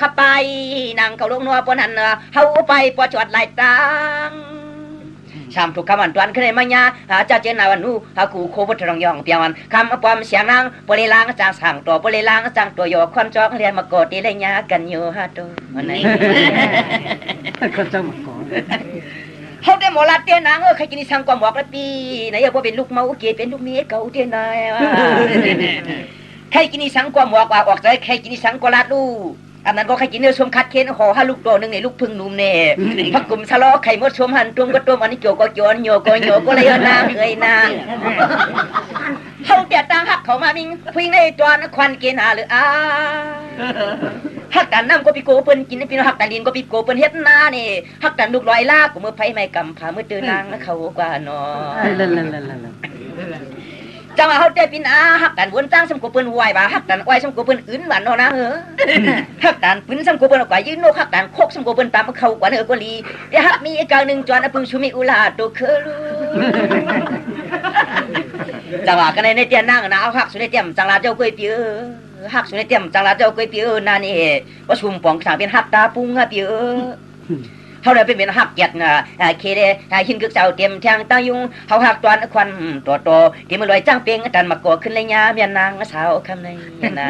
ขับไปนางเขาลงนัวปนันเฮาไปปอจอดไหลตังชามทุกคำอันตวนขึ้นในมัญญาจะเจนาวันนู้กูโคบุตรรองยองเปียวันคำปอมเสียงนางปริลางจางสั่งตัวปริลางจางตัวโยคอนจอกเรียนมากอดดีเลยญากันอยู่ฮะตัวไหนคนจอกมากอดเขาได้หมอลาเตี้ยนางใครกินสังกวมบอกละปีไหนว่าเป็นลูกเมาเกศเป็นลูกเมียเก่าเตี้ยนายใครกินสังกวมบอกว่าออกใจใครกินสังกวลาดลูอันนั้นก็ใครกินเนื้อชมคัดเค้นห่อห้าลูกตัวหนึ่งในลูกพึ่งนุ่มเนี่ยพักกลุ่มชะลอไข่มดชมหันตุ้มก็ตุ้มอันนี้โจก็โจนโยก็เลยนางเลยนางเขาเตี้ยตังหักเขามามิงพิงในตัวนักควันเกณฑ์หรือหักดันน้ำก็ปีโกเปิ้นกินพี่น้องหักดันดินก็ปีโกเปิ้นเฮ็ดนานี่หักดันลูกลอยลากกูมือไผไม่กำผามือตื่นนางเขากว่าน้อจังว่าเฮาได้ปีนาหักดันวนจ้างสมกูเปิ้นไหวบ่าหักดันไหวสมกูเปิ้นอื่นหวานเนาะนะหักดันปืนสมกูเปิ้นกว่ายืนโนหักดันโคกสมกูเปิ้นตามเขากว่าเนื้อกว่าลีเดี๋ยวหักมีอีกกาวนึงจวนพึ่งชุมิอุลาโตเคลูจังว่ากันในเตียนนางนะเอาหักสุในเตียมจังลาเจ้าก้อยเปียหักสุในเตียมจังลาเจ้าก้อยเปียนานี่ว่าชุมปองทางเป็นหักตาปุ้งเปียเขาเลยเป็นหักเกียรติเคเดหินกึกเจ้าเตรียมทางตายุงเขาหักตอนควันตัวโตที่มันลอยจ้างเปียงดันมากอขึ้นเลยยาเมียนางสาวคำในนะ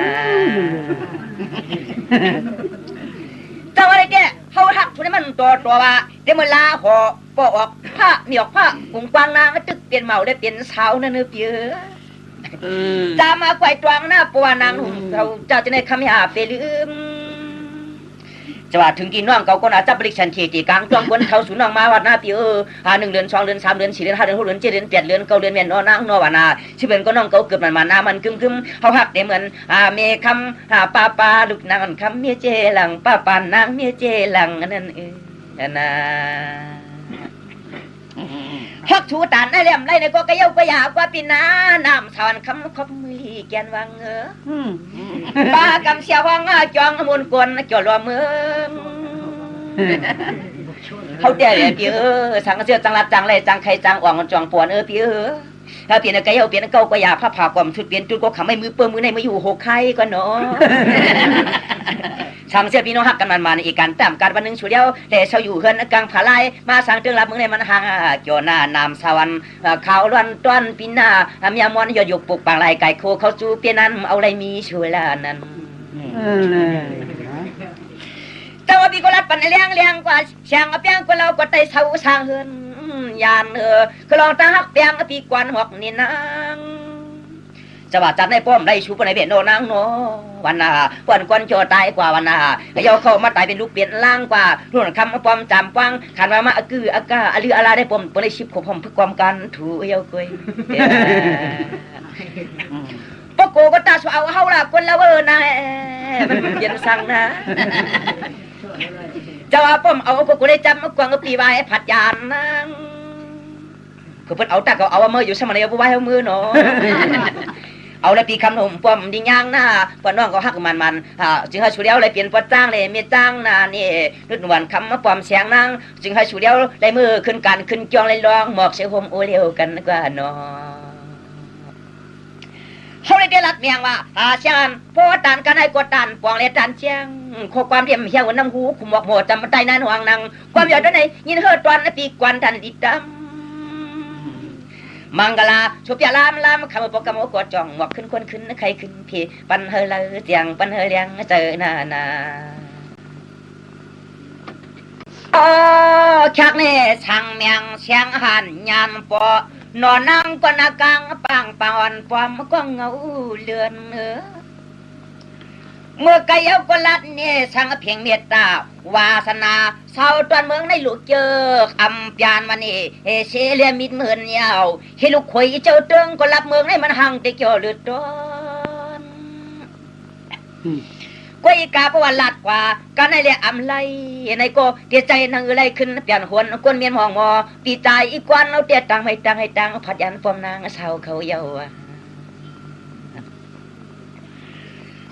จังว่าอะไรแกเขาหักสุในมันตัวว่าเดี๋ยวมันลาห่อปออกผ้ามีออกผ้ากุ้งกวางนางตึกเปลี่ยนเมาได้เปลี่ยนสาวนั่นเปียจะมาไกวตวงหน้าปัวนางเราจะในคำหยาเปลืมจะว่าถึงกินน้องเขาก็น่าจะบริชันเทียกลางจ้องบนเขาสูน้องมาวัดหน้าเปีย1 เดือน 2 เดือน 3 เดือน 4 เดือน 5 เดือน 6 เดือน 7 เดือน 8 เดือน 9 เดือนแม่นนางนอวานาชื่อเป็นก็น้องเขาเกิดมันนามันกึมเขาหักเดี๋ยวเหมือนเมคำป้าลูกนางคำเมียเจหลังป้าปานนางเมียเจหลังนั่นนะฮักชูตานได้เลี่ยมไรในก็กระเย้ากระยากว่าปีนาน้ำสวรรค์คำมือแกนวังป้ากำเสียวังจองมุนกวนจอดรอเมืองเขาเดี๋ยวพี่สังเสียจังรัดจังไรจังใครจังอ่างจองปวนพี่ถ้าเปลี่ยนกระเย้าเปลี่ยนเก้ากระยาผ้าผ่ากล่อมชุดเปลี่ยนจุดก็ขำไม่มือเปิ้มมือในมืออยู่หกไข่ก็เนาะช่างเสียพี่น้องหักกันมันมาในอีกการแต่มการวันหนึ่งชุดเดียวแต่ชาวอยู่เฮือนกลางผาไล่มาสั่งเตือนรับมึงในมันห่างเกี่ยวหน้านามสวรรค์ขาวล้วนต้นปีนาเมียมอนยอดยกปลุกปางลายไก่โคเขาจูเปียนั้นเอาอะไรมีช่วยละนั้นแต่ว่าพี่ก็รับปันเลี้ยงกว่าช่างเปียงกว่าเราก็ไต่เสาสร้างเฮือนยานคือลองตาหักเปียงพี่กวนหอกนี่นางจะว่าจัดในป้อมได้ชูปในเบียนโนนางโนวันน่ะป่วนกวนโจตายกว่าวันน่ะยอเข้ามาตายเป็นลูกเปลี่ยนล่างกว่ารุ่นคำป้อมจำกว้างขันมาอากาอลืออะไรได้ป้อมปนได้ชิบขบผมเพื่อความกันถูเยากุยปโกก็ตาสาวเฮาล่ะคนละเวอร์นะมันเปลี่ยนสั่งนะจะว่าป้อมเอาปโกได้จำกวางปีไว้ผัดยานนางคือเพิ่นเอาตาเขาเอาเมื่ออยู่สมัยเอาไว้เอามือเนาะเอาเลยปีคำหนุ่มป้อมดิ้งย่างหน้าป้อนน้องก็หักมันจึงให้ชูเดียวเลยเปลี่ยนป้อนจ้างเลยเมียจ้างหน้านี่นุ่นวันคำมาป้อมเสียงนางจึงให้ชูเดียวเลยมือขึ้นกันขึ้นจองเลยร้องหมอกเสียหมโอเลี้ยวกันกว่าน้องเขาเลยได้รัดเมียงว่าเชียงพอตันกันให้กดตันปองเลยตันเชียงข้อความเดียมเฮียวันน้ำหูขุมบอกโหดจำใจนั้นห่วงนางความอยากได้ไหนยินเฮือตอนปีกวนทันดิดดำมังกลาชุบยาลามคำปกมกดจ่องหมอกขึ้นคนขึ้นใครขึ้นพี่ปันเฮลเสียงปันเฮเลียงเจอนาชักเนี่ยช่างเมียงเสียงหันยานปอนอนนั่งก็นักกังปังปอนปอมก็เงาเลือนเมื่อไกลเอาก็ลัดเนี่ยช่างเพียงเมตตาวาสนาเศร้าตอนเมืองในลูกเจออำยานมันนี่เชเลียมิดเหมือนยาวให้ลูกข่อยเจ้าเตืองก็รับเมืองให้มันห่างแต่เกี่ยวเลือดร้อนกวยกาเพราะว่าลัดกว่ากันในเรียอำไลในก็เตียใจนางอะไรขึ้นเปลี่ยนหวนกวนเมียนห้องหมอปีใจอีกวันเอาเตียตังให้ตังผัดยันฟอมนางเศร้าเขาเยา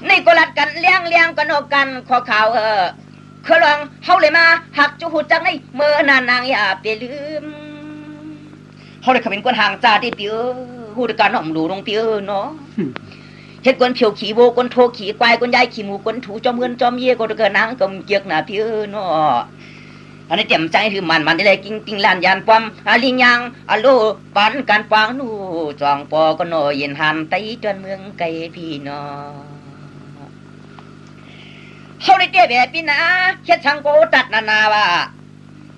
ในก็ลัดกันเลี้ยงกันออกกันขอข่าวคือลองเฮาเลยมาหักจุหุจังในเมื่อนานางอย่าไปลืมเฮาเลยขมิ้นกวนห่างจ่าที่เปียหูดการหน่อมหลูลงเปียเนาะ เฮ็ดกวนเพียวขี่โวกวนโทขี่ควายกวนยายขี่หมูกวนถูจอมเงินจอมเย่ก็เกินนางกำเกียกหน้าพี่เนาะอันนี้เต็มใจคือมันได้เลยกิ้งลานยานปอมลิงยังอโลปันการปางนู่จองปอก็โนเย็นหันไตจนเมืองไกลพี่เนาะเขาได้เตี้ยแบบพี่นะเฮ็ดช่างก็ตัดนาว่า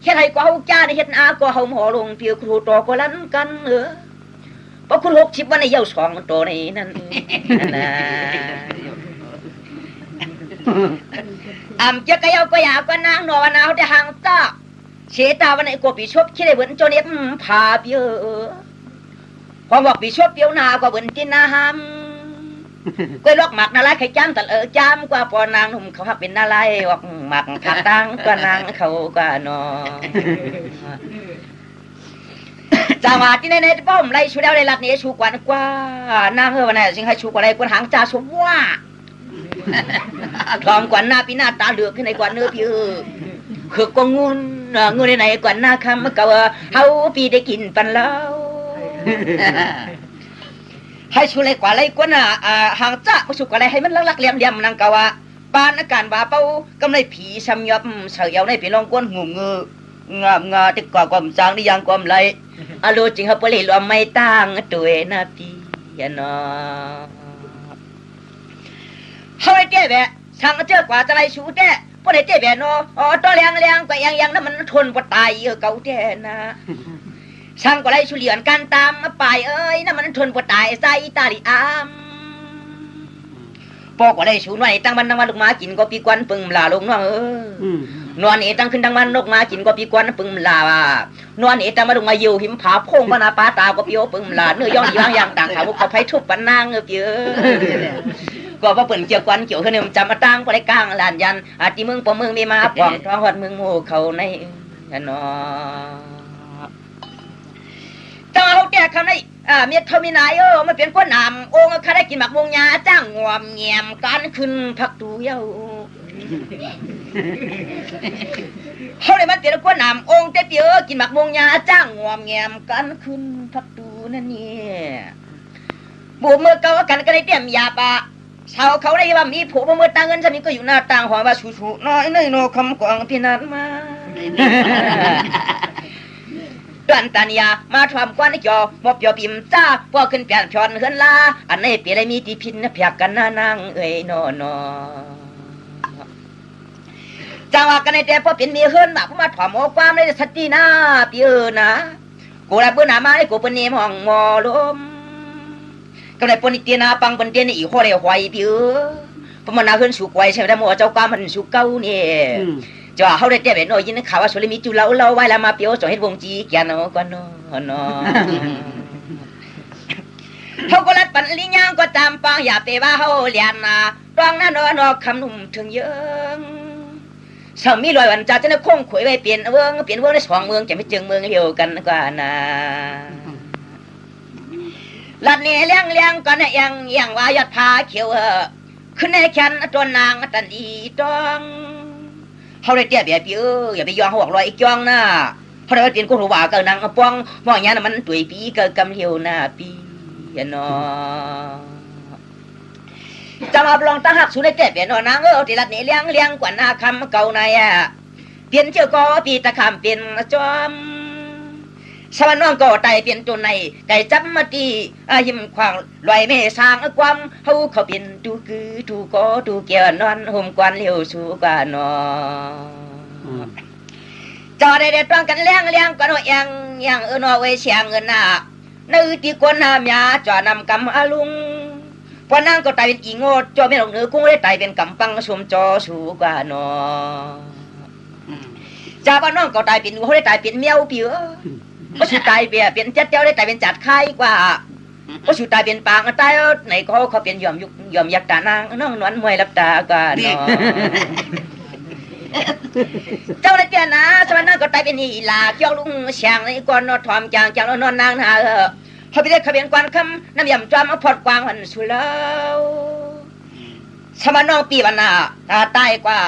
เฮ็ดให้ก็เฮาจ้าได้เฮ็ดอาก็เฮาหมอลงเพียวครูตอก็ลั่นกันเพราะคุณ60วันในเยา2ตัวนี้นั่นนะเจ้าก็เยาก็อยากก็นางนอวันเอาได้ห่างตาเชตาวันไหนก็ปีชบคิดได้เหมือนโจเน็บพาเปียวพอบอกปีชบเปียวนาก็เหมือนกินนาฮัมกล้วยลอกหมักนาลายไข่จ้ำแต่จำกว่าปอนางหนุ่มเขาหักเป็นนาลายออกหมักผักตั้งกว่านางเขาก็นอจังหวะที่ในป้อมไล่ชูแล้วในรัดนี้ชูกว่ากว่านางวันไหนสิงให้ชูกว่าไรกว่าหางจ่าสมว่าทองกว่าหน้าปีหน้าตาเหลือกขึ้นในกว่าเนื้อพี่คือกงุนในไหนกว่าหน้าคำเก่าเฮาปีได้กินปันแล้วให้ชูเลยกว่าไรกว่าน่ะหางจ้าชูกว่าไรให้มันลักๆเหลี่ยมๆนางเก่าปานอาการบาเป้ากำไรผีช้ำยับเสียวในผีลองก้นงูงาติดกว่าความจางนี่ยังความไรอโลจริงครับปลีรวมไม่ตั้งตัวนาพี่เนาะเขาได้เจ๊แบบช่างเจ้ากว่าจะไรชูเจ๊พวกได้เจ๊แบบเนาะตัวเลี้ยงกว่ายังนั้นมันทนกว่าตายเก่าเจ๊นะช่างกว่าไรชูเหลียนกันตามมาไปนั่นมันทนกว่าตายใส่ตาลิอามปอกว่าไรชูหน่อยตั้งวันลูกมากินก็ปีกวนปึงลาลงเนาะนอนเอตั้งขึ้นทั้งวันนกมากินก็ปีกวนปึงลานอนเอตั้งมาลงมาอยู่หิมผาพงปนาปาตาก็เปียวปึงลาเนื้อย่องอย่างต่างเขาเขาไผ่ทุบปันนางเปียวก็ว่าเปิ่นเกี่ยวกวนเกี่ยวขึ้นจำมาตั้งก็ได้กลางลานยันอาทิมึงปอมึงมีมาปองท้องหอดมึงโง่เขาในเนาะตาเขาแก่คำนี้เมียเขามีนายมันเป็นคนนำองค์ข้าได้กินหมักวงยาจ้างงวมเงียมการขึ้นพักตูเย้าเขาเลยมันเป็นคนนำองค์แต่เปียกินหมักวงยาจ้างงวมเงียมการขึ้นพักตูนั่นนี่บุเมื่อเก่ากันก็ได้เตรียมยาปะชาวเขาได้ว่ามีผัวเมื่อต่างเงินจะมีก็อยู่หน้าต่างหัวว่าชูน้อยโนคำกวางพี่นันมาดันตานียมาทำกวนจอมอบยอปิมจ้าพอขึ้นเปลี่ยนพรเฮือนลาอันนี้เปลี่ยนอะไรมีที่พินเพียกกันนางนอจังว่ากันในแต่พอเป็นมีเฮือนมาพอมาถอมเอาความในสตินะเปียนะกูรับเบื่อหนามาให้กูเป็นเนมห้องมอลมก็ในปนิเตียนาปังปนเตียนอีกข้อเดียวหอยเปียพอมันนาเฮือนสุกไว้ใช่ไหมได้หมดเจ้ากามันสุกเก้าเนี่ยจ่อเขาได้เจ็บเห็นหน่อยยินข่าวว่าสุริมีจุเราไว้แล้วมาเปียวจ่อเฮ็ดวงจีแกนก็นเขาก็รัดปันลิญางก็ตามปังอย่าไปว่าเขาเลียนนะตองนั้นนอคำนุ่มถึงเยอะสามีลอยวันจ่าจะนึกคงขวยไปเปลี่ยนเมืองใน2เมืองจะไม่เจอเมืองเดียวกันกว่านะลัดนี่เลี้ยงก่อนยังว่ายอดผาเขียวขึ้นในแขนตัวนางตันดีต้องเขาได้เตี้ยแบบอย่าไปยองเขาบอกลอยอีกยองนะเขาได้เปลี่ยนกูหัวว่ากับนางป้องมองอย่างนั้นมันตุยปีกับกำเหี่ยวหน้าปีเนาะจะมาลองตั้งหักสูในเตี้ยแบบนางที่ลัดนี่เลี้ยงกว่าหน้าคำเก่าในเปลี่ยนเจ้าก็ปีตะคำเปลี่ยนจอมสวรรค์น้องก็ไตเปลี่ยนตัวในไก่จับมาตียิ้มขวางลอยไม่สร้างความเขาเปลี่ยนดูคือดูก็ดูเกี่ยวนอนห่มกวนเลี้ยวสู่กว่านอจอได้ต้องกันเลี้ยงกันยังนอไว้เชียงเงินน่ะในที่คนน้ำยาจอนำกำอาลุงพอนางก็ไตเป็นอีโง่จอไม่ลงเนื้อกุ้งได้ไตเป็นกำปังชมจอสู่กว่านอจ่าบ้านน้องก็ไตเป็นเขาได้ไตเป็นเมียวเปี๋อก็สุดตายเปียเป็นเจ้าเจ้าได้แต่เป็นจัดไข่กว่าก็สุดตายเป็นปางตายไหนเขาเป็นยอมยักตานางน้องนวลมวยรับตากว่าเนาะเจ้าได้เจ้านะสวรรค์นั่งก็ตายเป็นอีลาเกี่ยวลุงเชียงในก่อนนอทอมจางนอนนางนาเขาไปได้ขบวนกวนคำน้ำยำจอมพอดกวางหันสุดแล้วสมานองปีวันตายกว่า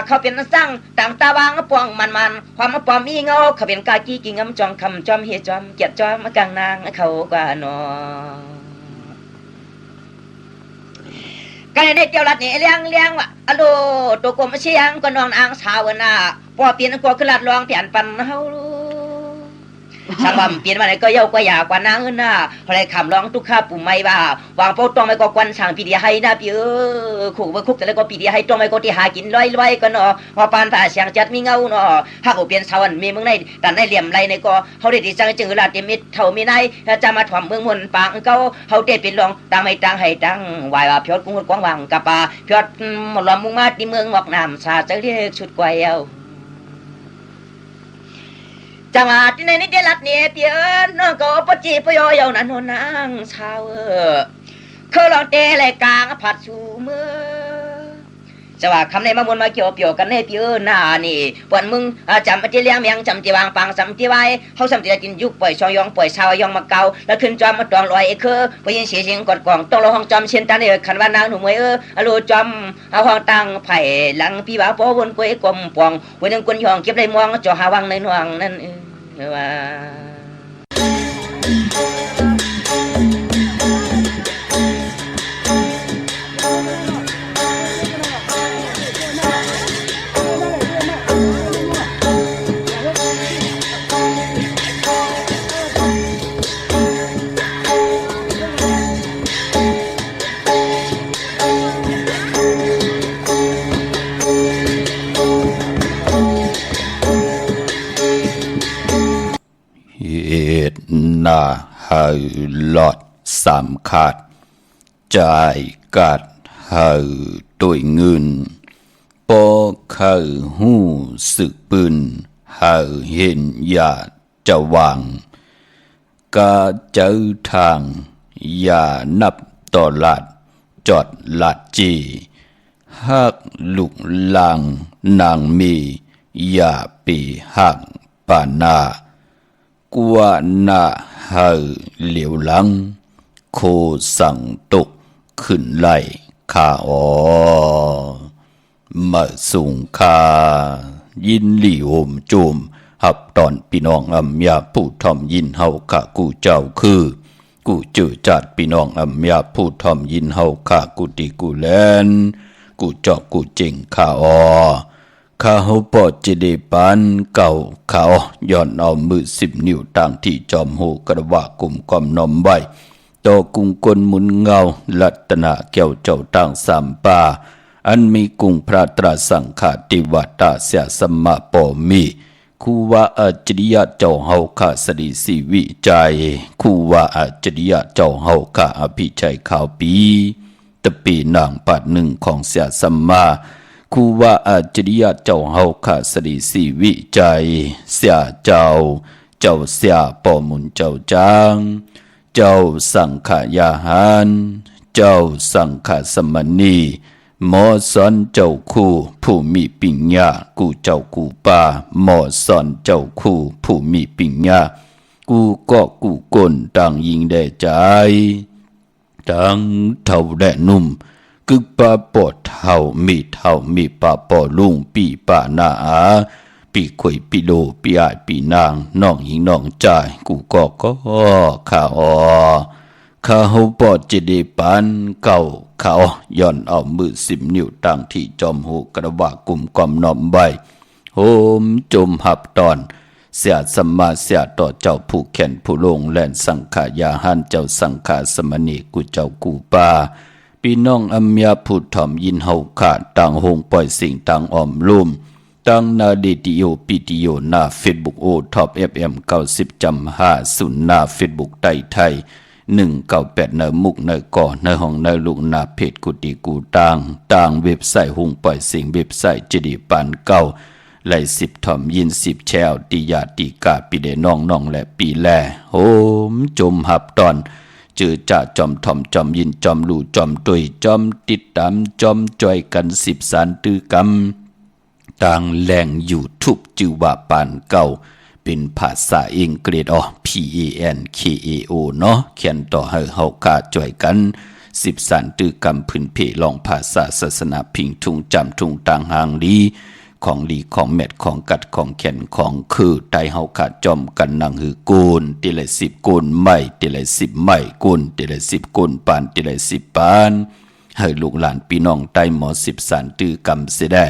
เขาเป็นสร้างต่างตาวางปวงมันความปอมมีเงาเขาเป็นกากี้กิ่งจอมคำจอมเฮจอมเกียรจอมกลางนางเขากว่า กันในเตียวรัดนี่เลี้ยงว่ะอะโลตัวกลมเชียงก็นอนอ่างสาวน่ะพอเปลี่ยนกว่าขึ้นลัดรองเปลี่ยนปันเฮาชาวบ้านเปลี่ยนมาไหนก็เย้าก็อยากกว่านางน่ะอะไรคำร้องทุกข้าปุ่มไม่ว่าวางโป๊ต้องไม่ก็กวนช่างปีเดียให้นะพี่ขู่ว่าคุกแต่แล้วก็ปีเดียให้ต้องไม่ก็ที่หากินลอยก็เนาะพอปานตาเสียงจัดมีเงาเนาะหากเปลี่ยนชาวมีเมืองในแต่ในเหลี่ยมไรในก็เขาได้ดีจังจือลาดมิดเท่ามีในจะมาถ่อมเมืองมนปางเก่าเขาได้เป็นรองดังไม่ดังให้ดังวายว่าพิอดกุ้งกว้างวังกับป่าพิอดหมดลำมุ่งมาที่เมืองงอกน้ำชาจะเรียกชุดกวยเอาจังหวะที่ในนิเดลัดเนี่ยเปียน้องก็ปจีปยอยาวนั้นนางชาวเขาลองเตะไหลกลางผัดชูมือจังหวะคำในมะม่วงมาเกี่ยวเปียวกันในเปียหน้านี่ปวนมึงจำที่เลี้ยงเมียงจำที่วางปังจำที่ไว้เขาจำที่จะกินยุกปล่อยชอยองปล่อยชาวยองมาเกาแล้วขึ้นจอมมาตองลอยคือไปยินเสียงกอดกล่องต้องรอห้องจอมเช่นตันเนี่ยขันว่านางหนุ่มเออรูจอมเอาห้องตั้งไผ่หลังพี่บ่าวปอวนกวยกลมปองวันนึงคนยองเก็บได้มองจ่อหาวังในห่วงนั่นว่านาหาหลอดสามขาดจ่ายกัดหาตัวเงินปอเขาหูสึกปืนหาเห็นยาจะวางกาเจอทางอย่านับต่อหลัดจอดหลัดจีหักลุกลางนางมีอย่าปีหักปานากว่านาหาเหลียวหลังโคสั่งตกขึ้นไหลขามาสูงคายินหลี่โหมโจมหับตอนพี่น้องอำยาผู้ทอมยินเฮาข้ากูเจ้าคือกูเจอจัดพี่น้องอำยาผู้ทอมยินเฮาข้ากูติกูแลนกูเจาะกูเจ๋งข้าข้าเฮาปอดจะได้ปานเก่าเขาย้อนเอามือ10 นิ้วต่างที่จอมโหกระว่ากลุ่มกอมนอมไว้ต่อกุงกลหมุนเงาลัตนาแก้วเจ้าต่างสามป่าอันมีกุงพระตราสังฆาติวัตาเสียสมมาปอมีคูว่าอัจฉริยะเจ้าเฮาข้าสดิสีวิจัยคูว่าอัจฉริยะเจ้าเฮาข้าอภิชัยข่าวปีตะปีนางปัดหนึ่งของเสียสมมาคูว่าอัจฉริยะเจ้าเฮาข้าสดิสีวิจัยเสียเจ้าเสียปอมุนเจ้าจางเจ้าสังขยาหารเจ้าสังขสมณีหมอสอนเจ้าคู่ผู้มีปัญญากูเจ้ากูป่าหมอสอนเจ้าคู่ผู้มีปัญญากูก็กูก้นต่างยิงได้ใจต่างเท่าแดนุ่มกึกป่าปอดเท่ามีป่าปอลุงปีป่านาอาปีข่อยปีโดปีอายปีนางน้องหญิงน้องจ่ายกูก็ข้าข้าเฮาปอดจะได้ปานเก่าเขาย้อนเอามือ10 นิ้วตั้งที่จอมหูกระว่ากลุ่มกอมน้อมใบโหมจมหับตอนเสียสมมาเสียต่อเจ้าผู้แขนผู้ลงแล่นสังขายาหันเจ้าสังขาสมณีกูเจ้ากูป่าพี่น้องอำยาผู้ถ่อมยินเฮาขาดต่างหงปล่อยสิ่งต่างอ้อมลุ่มตั้งนาเดติโอปิติโอหน้าเฟซบุ๊กโอท็อป FM 90.50หน้าเฟซบุ๊กไทย198ในมุกในก่อในห้องในลูกนาเพจกุฏิกูต่างเว็บไซต์หุงปล่อยสิ่งเว็บไซต์จดีปานเก่าไหล10ถ่อมยิน10แชวติยาติกาปีเดน้องและปีแลโหมจมหับตอนเจอจ่าจอมถ่อมจอมยินจอมลู่จอมตุยจอมติดตามจอมจอยกัน10สารตื้อกำต่างแหล่งอยู่ทุบจือว่าปานเก่าเป็นภาษาอังกฤษPANKAO เนาะเขียนต่อให้เฮากาจ่วยกัน10สันตื้อกำพื้นเพลองภาษาศาสนาพิงทุงจำทุงต่างหางลีของลีของเม็ดของกัดของแขนของคือไตเฮาขาดจอมกันนังหือกูลติละ10กูลไม่ติละ10ไม่กูลติละ10กูลปานติละ10ปาน ให้ลูกหลานพี่น้องใต้หมอ13ตื้อกำเสียได้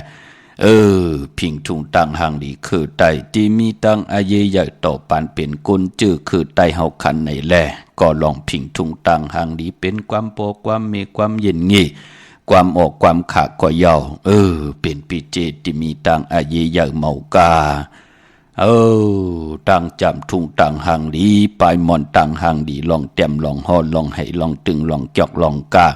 พิงทุงตังหางดีคือไตที่มีตังอาเยใหญ่ต่อปานเป็นกุนจื้อคือไตเฮาคันในแลก็ลองพิงทุงตังหางดีเป็นความโปความเมความเย็นงี้ความออกความขาก็ยาวเป็นปีเจที่มีตังอาเยใหญ่เมากาตังจำทุงตังหางดีปลายมอนตังหางดีลองเต็มลองฮอลองให้ลองตึงลองจอกลองกา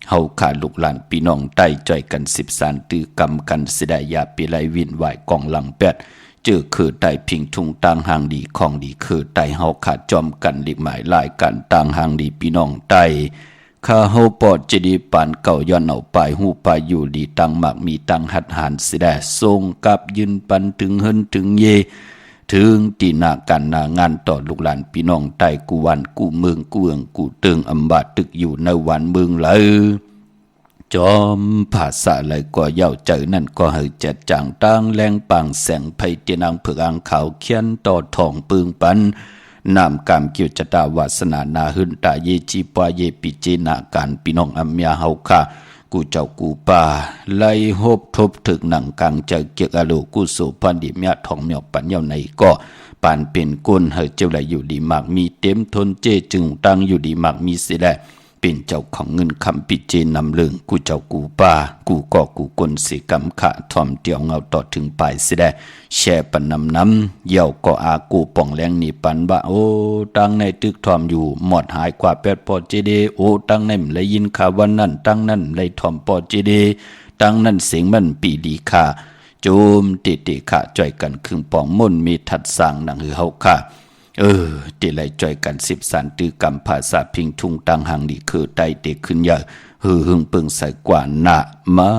เฮาขาลูกหลานพี่น้องใต้จ่อยกัน13ตื้อกำกันสิได้ยาปีไลวินไหวกองหลังแปดเจอคือไต้พิงทุงต่างหางดีของดีคือไต้เฮาขาจอมกันลิหมายลายกันต่างหางดีพี่น้องใต้ข้าเฮาปอดจะดีปานเก่าย้อนเอาไปหูปาอยู่ดีตังหมักมีตังหัดหานสิได้ทรงกับยืนปันถึงเฮินถึงเยถึงตีนาการนางานต่อลูกหลานพี่น้องใต้กูวันกูเมืองกูเอืองกูเติงอำบาดตึกอยู่ในวันเมืองเลยจอมภาษาอะไรก็เย้าใจนั่นก็ให้จัดจางตั้งแรงปังแสงไพเตียนางเผือกอ่างขาวเขียนต่อทองปึงปันนามกามเกียวจตาวาสนานาหึนตาเยจีปาเยปิเจนาการพี่น้องอัมยาเฮาค่ะกูเจ้ากูป่าไล่ฮบทบถึกหนังกลางใจเกียกอโลกูโสพันดิมยาทองเมียวปัญญาในก็ปานเป็นก้นเฮเจ้าไหลอยู่ดีมากมีเต็มทนเจจึงตั้งอยู่ดีมากมีเสียได้เป็นเจ้าของเงินคำปิเจนำเลืองกูเจ้ากูป่ากูก็กูกลสิกำขะทอมเตียวเงาต่อถึงปลายเสียได้แช่ปันน้ำเยี่ยวก็อากูป่องแรงนี่ปันบ่าโอ้ตั้งในตึกทอมอยู่หมดหายกว่า8ปอเจเดโอ้ตั้งในเลยยินข่าววันนั้นตั้งนั้นเลยทอมปอเจเดตั้งนั้นเสียงมันปีดีค่ะโจมเตะๆค่ะจ่อยกันครึ่งปองม่นมีทัดสร้างหนังหือเฮาค่ะตีไหลจ่อยกัน13ตื้อกำภาษาพิงทุงตังหางดีคือไตเตขึ้นใหญ่หึงเปิงใส่กว่าหน้าไม้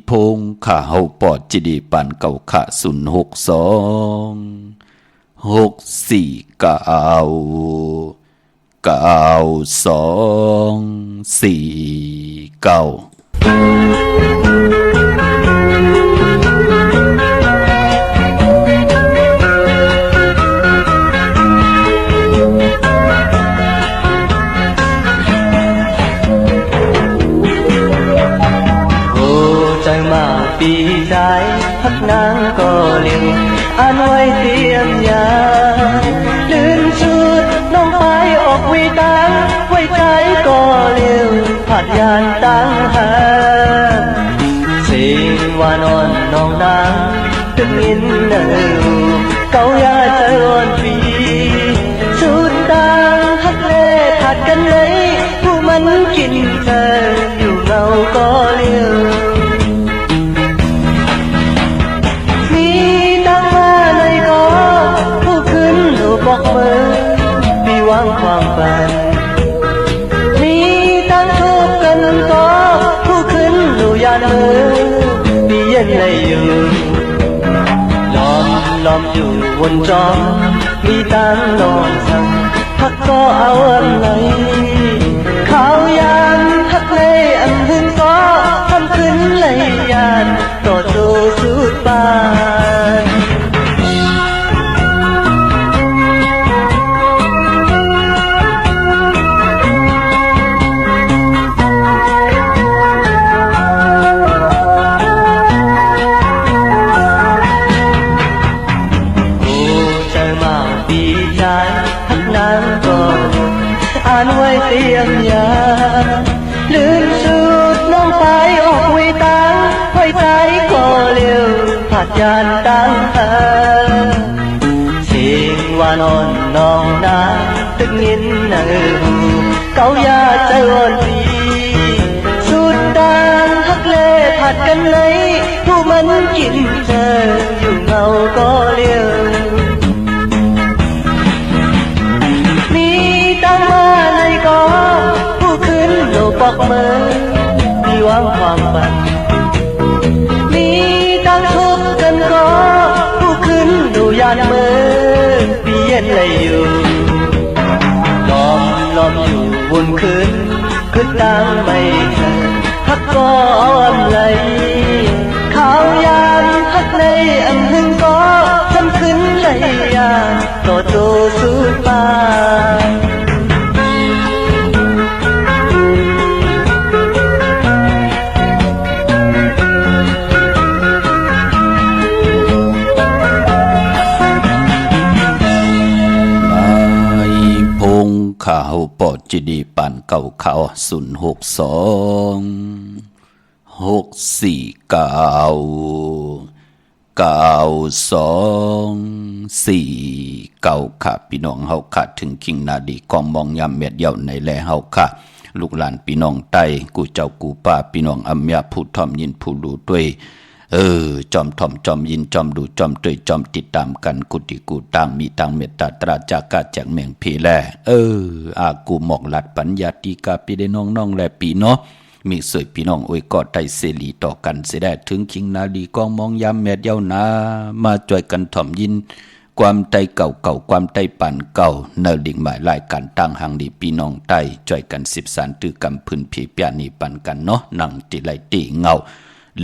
พงข้าเฮาปอดจิดีปันเก่าขะ062649249ปีใจพักนางก็เลี้ยวอ่านไว้เตรียมยาลืมชุดน้องไปออกวิตาไว้ใจก็เลี้ยวผัดยานตั้งหาสิวานอนน้องนางตึกอินเนอเกายาใจอ่อนปีชุดต่างฮักเล่ผัดกันเลยผู้มันกินเธออยู่เงาก็เลี้ยวบอกมือปีวางความฝันมีตั้งทุกกันก็ผู้ขึ้นดูยานมือปีเย็นเลยอยู่ล้อมอยู่วนจอมมีตั้งนอนสั่งพักก็เอาอะไรข้าวยานพักเลยอันหึงก็ทำขึ้นเลยยานต่อสู้สุดปานอ่านไว้เตรียมยาลืมสูดน้องไปออกวิตาไว้ใจก็เร็วผัดยานตั้งหาเสียงวานอนน้องนาตึกนินเนอเกายาใจอ่อนปีสุดดางฮักเล่ผัดกันเลยผู้มันกินเธออยู่เงาก็เร็วบอกมือมีวางความฝันมีตั้งทุกกันก็ผู้ขึ้นดูยานมือปีเย็นเลยอยู่ล้อมอยู่วนคืนขึ้นตั้งไม่เธอพักก็อ่อนเลยข้าวยานพักในอันหึงก็จำขึ้นเลยยานต่อโตสุดปาน เฮาปอจิดีปานเก่าเขา062 649 ค่ะพี่น้องเฮาค่ะถึงคิงนาดีกองมองยามเม็ดเดียวในแลเฮาค่ะลูกหลานพี่น้องใต้กูเจ้ากูป้าพี่น้องอำยาผู้ทอมยินผู้ดูด้วยจอมทอมจอมยินจอมดูจอมตวยจอมติดตามกันกุติกูตังมีตังเมตตาตราจากาแจกเมืองพีแลอากูหมอกหลัดปัญญาติกาพี่ได้น้องๆและพี่เนาะมีสวยพี่น้องอวยกอดไตเสรีต่อกันเสียได้ถึงคิงนาดีกองมองยามแม่เดียวนามาจ่วยกันถ่อมยินความไตเก่าความไตปั่นเก่าเนดิ่งหมายรายการตั้งหังดีพี่น้องไตจ่วยกัน13ตือกำพื้นผีเปียนีปั่นกันเนาะนั่งติไหลตีเงา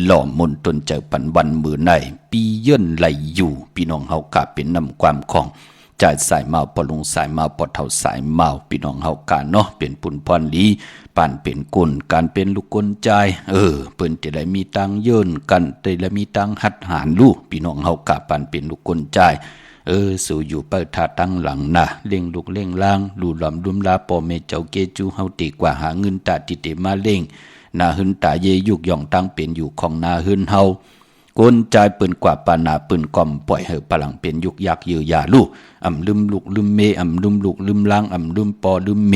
หล่อมนตนเจอปันวันมือในปีเยื่นไหลอยู่พี่น้องเฮากะเป็นนำความของจ่ายสายเมาปอลงสายเมาปอเท่าสายเมาพี่น้องเฮากะเนาะเป็นปุ่นพรลีปานเป็นกุลการเป็นลูกกลใจเปิ้นจะได้มีตังเยื่นกันได้ละมีตังหัดหารลูกพี่น้องเฮากะปานเป็นลูกกลใจสู่อยู่เปิดท่าตั้งหลังนะเล่งลูกเล่งล่างลูหลอมดุมลาปอเมเจ้าเกจูเฮาตีกว่าหาเงินตาติเตมาเล่งนาหึนตาเยยุกย่องตั้งเป็นอยู่ของนาหึนเฮากนใจปืนกว่าปานาปืนกอมปล่อยเฮพลังเป็นยุกยักยือยาลูลืมลูกลืมเมลืมลูกลืมล่างลืมปอลืมเม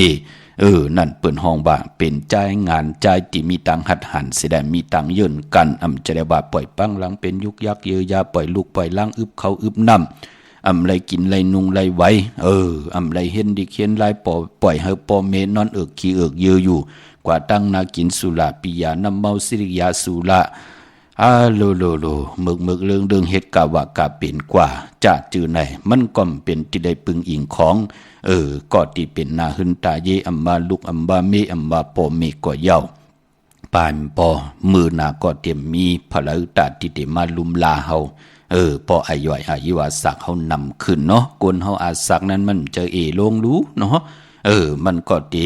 นั่นเปิ่นห้องว่าเป็นใจงานใจที่มีตังหัดหันเสียได้มีตังเยินกันจะได้ว่าปล่อยปังหลังเป็นยุกยักยือยาปล่อยลูกปล่อยล่างอึบเขาอึบน้ำไรกินไรนุงไรไว้ไรเห็นดิเขียนไรปล่อยเฮปอเมนอนขี้ยืออยู่กว่าตั้งนากินสุราปิยาน้ำเมาสิริยาสุราโลมึกเรื่องเฮ็ดกะว่ากะเป็นกว่าจะจือไหนมันก็เป็นที่ได้ปึงอิงของก็ที่เป็นนาหึนตาเยอัมบาลุกอัมบาเมอัมบาปอเมก็เย้าปานปอมือนาก็เตรียมมีพลาตาที่เตมาลุมลาเฮาพออาย่อยอายุวาสักเฮานำขึ้นเนาะกนเฮาอาสักนั้นมันเจอลงรู้เนาะมันก็ตี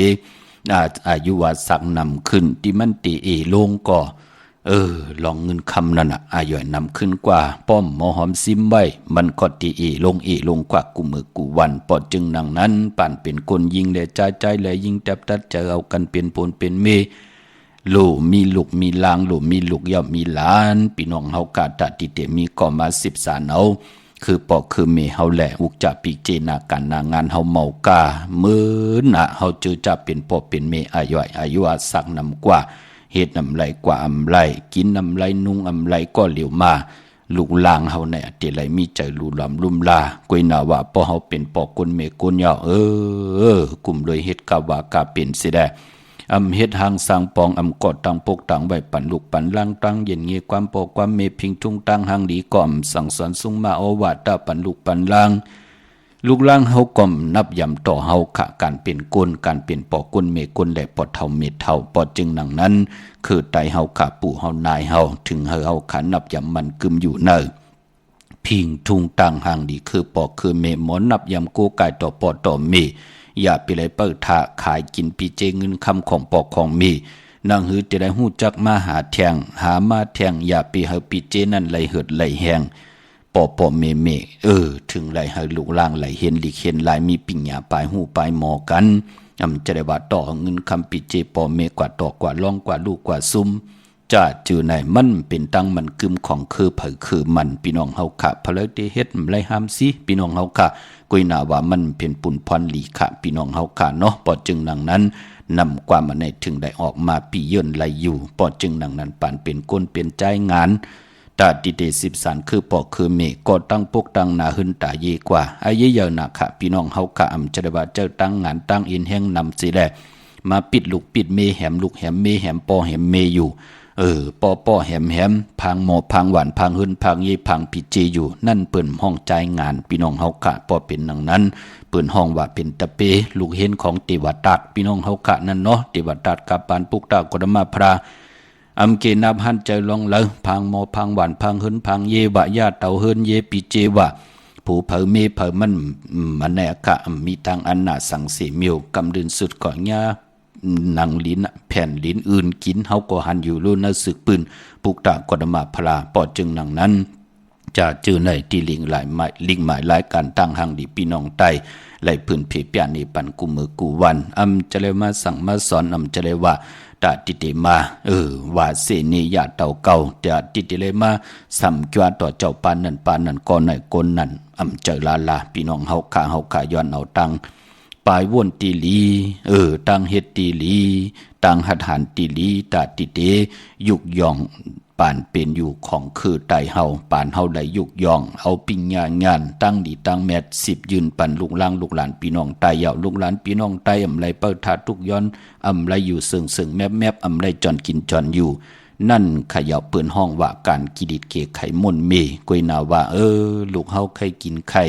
อายุวาสักนำขึ้นที่มันตีลงก็ลองเงินคำนั่นอาย่อยนำขึ้นกว่าป้อมหมอหอมซิมไว้มันก็ตีลงกว่ากูมือกูวันปอดจึงนังนั้นปั่นเป็นคนยิงและใจและยิงแทบตัดจะเอากันเป็นปนเป็นเมลูมีลูกมีลางลูมีลูกย่อมมีหลานพี่น้องเฮากาตะติเตมีก็มา13เอาคือปอคือเมเฮาแหละอุกจะปีเจนาการนางานเฮาเมากามื้อน่ะเฮาจือจะเป็นปอเป็นเมอาย่อยอายุอาสักนำกว่าเฮ็ดนำไรกว่าไรกินนำไรนุ่งไรก็เหลียวมาลูกลางเฮาเนี่ยติไหลมีใจลูหลอมลุ่มลากวยนาว่าปอเฮาเป็นปอคนเมคนยาวกลุ่มเลยเฮ็ดกะว่ากะเป็นสิได้เฮ็ดหางสร้างปองกอดตังปกตังไว้ปั่นลูกปั่นล่างตังเย็นเงียความปอกความเมพิงทุ่งตังหางดีก่อมสั่งสอนสุงมาโอวาตาปั่นลูกปั่นล่างลูกล่างเฮาก่อมนับยำต่อเฮาขะการเป็นกลการเป็นปอกลเมกลและปอดเท่าเมเท่าปอดจึงหนังนั้นคือไตเฮาขะปู่เฮานายเฮาถึงเฮาขันนับยำมันกึมอยู่เนอพิงทุ่งตังหางดีคือปอกคือเมหมอนนับยำโกกายต่อปอดต่อเมอย่าไปเลยเปิดท่าขายกินปีเจเงินคำของปอกของมีนางหือจะได้หู้จักมาหาแทงหามาแทงอย่าไปเฮาปีเจนั่นไหลเหิดไหลแหงปอเมถึงไหลเฮาลูกล่างไหลเห็นลิเห็นลายมีปิญญาปลายหูปลายหมอกันจะได้ว่าต่อเงินคำปีเจปอเมกว่าต่อกว่าล่องกว่าลูกกว่าซุ่มจะจือไหนมันเป็นตั้งมันกึมของคือเผยคือมันพี่น้องเฮาขะพะเลยได้เฮ็ดไรห้ามสิพี่น้องเฮาขะกุยนาว่ามันเป็นปุ่นพรลีขะพี่น้องเฮาขะเนาะปอจึงนังนั้นนำความมาในถึงได้ออกมาปีเยินไหลอยู่ปอจึงนังนั้นปานเป็นก้นเป็นใจงานตาติเต13คือปอคือเมก็ตั้งปกตั้งนาหึนตาเยกว่าอาเยเยนะขะพี่น้องเฮาขะจะได้ว่าเจ้าตั้งงานตั้งอินแห่งนำสิแลมาปิดลูกปิดเมแหมลูกแหมเมแหมปอแหมเมอยู่ปอแหมพังหมอพังหวานพังหึนพังเยพังปิเจอยู่นั่นเปิ้นห้องใจงานพี่น้องเฮากะปอเป็นดังนั้นเปิ้นห้องว่าเป็นตะเปลูกเห็นของเทวตัดพี่น้องเฮากะนั่นเนาะเทวตัดกับปานปุกตากฎมาพระเกนับหันใจลองเลยพังหมอพังหวานพังหึนพังเยวะญาเต่าเฮินเยปิเจวะผู้เผอเมเผอมันแนกะมีทางอันน่ะสังเสมิวกำดืนสุดก่อนญาหนังลิ้นแผ่นลิ้นอื่นกินเฮาก็หันอยู่รุ่นสึกปืนปุกตากฎมาพลาปอดจึงหนังนั้น จะจื้อในที่ลิงหลายหมายหลายการตั้งหังดีพี่น้องไตไหลพื้นเพเปียนี่ปันกูมือกูวันจะเลยมาสั่งมาสอนจะเลยว่าตาติเตมาว่าเสนียาเต่าเก่าตาติเตเลยมาสัมจวาต่อเจ้าปานนั้นก่อนไหนกนนั้นเจอลาพี่น้องเฮาขาย้อนเอาตังปลายว่นตีลีตังเฮ็ดตีลีตังหัดหันตีลีตาติเตยุกยองปานเป็นอยู่ของคือไตเฮาปานเฮาได้ยุกยองเอาปิญญางานตั้งดีตั้งแมท10ยืนปันลูกหลานพี่น้องไตเหยาลูกหลานพี่น้องไตไรเปิดถาทุกย้อนไรอยู่ซึ่งแมบไรจอนกินจอนอยู่นั่นขยับเปินห้องว่าการกิดิดเกไข่ม่นเมกวยนาว่าลูกเฮาเคยกินไข่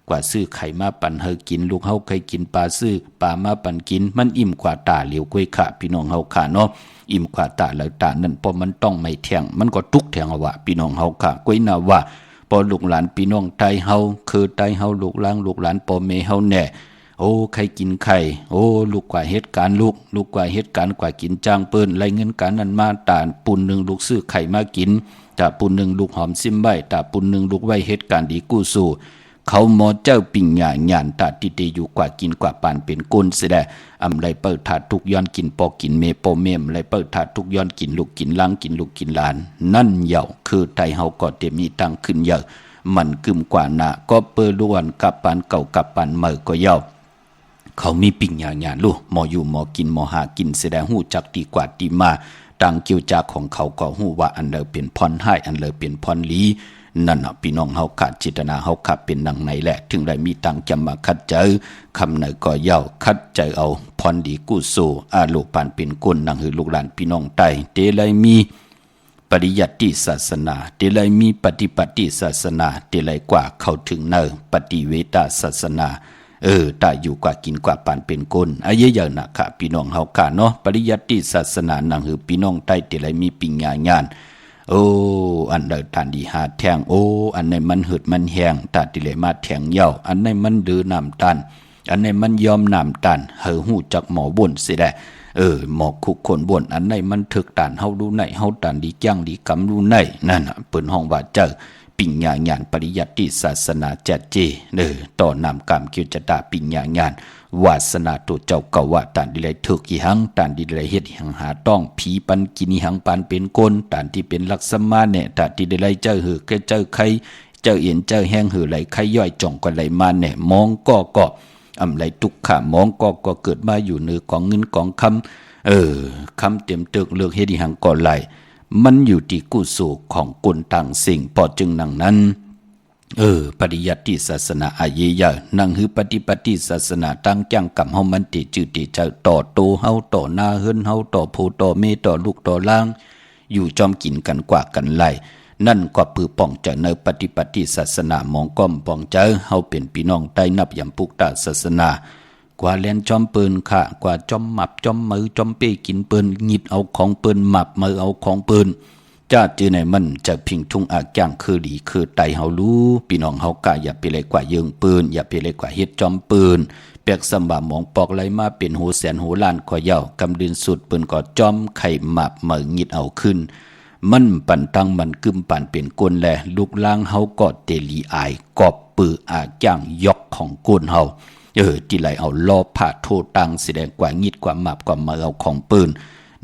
กว่าซื้อไข่มาปั่นเฮากินลูกเฮาเคยกินปลาซื้อปลามาปั่นกินมันอิ่มกว่าตาเหลียวกวยขะพี่น้องเฮาค่ะเนาะอิ่มกว่าตาแล้วตานั่นพอมันต้องไม่แทงมันก็ทุกแทงเอาว่าพี่น้องเฮาค่ะกวยนาว่าพอลูกหลานพี่น้องไตเฮาคือไตเฮาลูกหลานพ่อแม่เฮาแน่ใครกินไข่ลูกกว่าเหตุการณ์ลูกกว่าเหตุการณ์กว่ากินจ้างเปิ้นไรเงินการนั้นมาตาปุนหนึ่งลูกซื้อไข่มากินตาปุนหนึ่งลูกหอมซิมใบตาปุนหนึ่งลูกไว้เหตุการณ์ดีกู้สู้เขาหมอเจ้าปิ่งหญ่หยานตาติเตอยู่กว่ากินกว่าปานเป็นกุนเสดไรเปิดถาดทุกย้อนกินปอกินเมปอเมมไรเปิดถาดทุกย้อนกินลูกกินล้างกินลูกกินหลานนั่นเหย่าคือไทยเฮาก็เต็มมีตังขึ้นเยอะมันกึมกว่าหนาก็เปิดล้วนกับปานเก่ากับปานเมื่อก็เย่าเขามีปิ่งหญ่ลูกหมออยู่หมอกินหมอหากินแสดงหูจักดีกว่าดีมาตังเกี่ยวจากของเขาก็หูว่าอันเลยเป็นพรให้อันเลยเป็นพรลีนั่นพี่น้องเฮาขาดจิตนาเฮาขาดเป็นนังในแหละถึงได้มีตังจำมาคัดเจอคำไหนก็เย้าคัดใจเอาพรดีกู้สู้ลูกปานเป็นก้นนังหือลูกหลานพี่น้องไตเตเลยมีปริยัติศาสนาเตเลยมีปฏิบัติศาสนาเตเลยกว่าเข้าถึงเนอปฏิเวทศาสนาตายอยู่กว่ากินกว่าปานเป็นก้นเยอะๆนะค่ะพี่น้องเฮาค่ะเนาะปริยัติศาสนานังหือพี่น้องไตเตเลยมีปิญญางานอันใดทานดีหาแทงอันไหนมันหืดมันแห้งตาติเลมาแทงเย้าอันไหนมันดื้อน้ำตันอันไหนมันยอมน้ำตันหูจักหมอบ่นสิได้หมอคุกคนบ่นอันไหนมันถึกตันเฮาดูไหนเฮาตันดีจ้างดีกำดูไหนนั่นเปิ้นห้องว่าเจอปิญญาญาณปริยัติศาสนาจัดเจต่อนำกรรมเกี่ยวจะตาปิญญาญาณวาสนาตัวเจ้าเก่าว่าตันดีเลยถึกอีหังตันดีเลยเฮ็ดหังหาต้องผีปันกินหังปันเป็นก้นตันที่เป็นลักษณะเนี่ยตันที่ได้เลยเจอหือเจอใครเจอเอ็นเจอแห้งหือไหลใครย่อยจ่องก็ไหลมาเนี่ยมองก็ไหลทุกขามองก็เกิดมาอยู่เหนือของเงินของคำคำเต็มตึกเลือกเฮ็ดหังก่อไหลมันอยู่ที่กุศลของกุลต่างสิ่งพอจึงนังนั้นปริยัติศาสนาอาเยยะนังหือปฏิปฏิศาสนาตั้งจังกับเฮามันติจืดติเจ้าต่อโตเฮาต่อหน้าเฮิรนเฮาต่อผู้ต่อเมต่อลูกต่อล่างอยู่จอมกินกันกว่ากันไล่นั่นก็ปือป้องเจอในปฏิปฏิศาสนามองก้อมป้องเจอเฮาเป็นพี่น้องใต้นับยำปุกตาศาสนากว่าแลนจอมปืนค่ะกว่าจอมหมับจอมมือจอมเป้กินปืนหยิบเอาของปืนหมับมือเอาของปืนจ้าจื้อในมันจะพิงทุ่งอากย่างคือดีคือไตเฮารู้พี่น้องเฮากะอย่าไปเลยกว่ายิงปืนอย่าไปเลยกว่าเฮ็ดจอมปืนเปียกสำบาหมองปอกไหลมาเป็นหูแสนหูล้านขอเย้ากำดินสุดปืนก็จอมไข่หมับมือหยิบเอาขึ้นมันปั่นตั้งมันกึมปั่นเป็นก้นแลลูกล่างเฮาก็เตลีอายกอบปืออากย่างยอกของก้นเฮาที่ไหลเอาล้อผ่าโทตังแสดงกว่างิดกว่าหมับกว่ามือเอาของปืน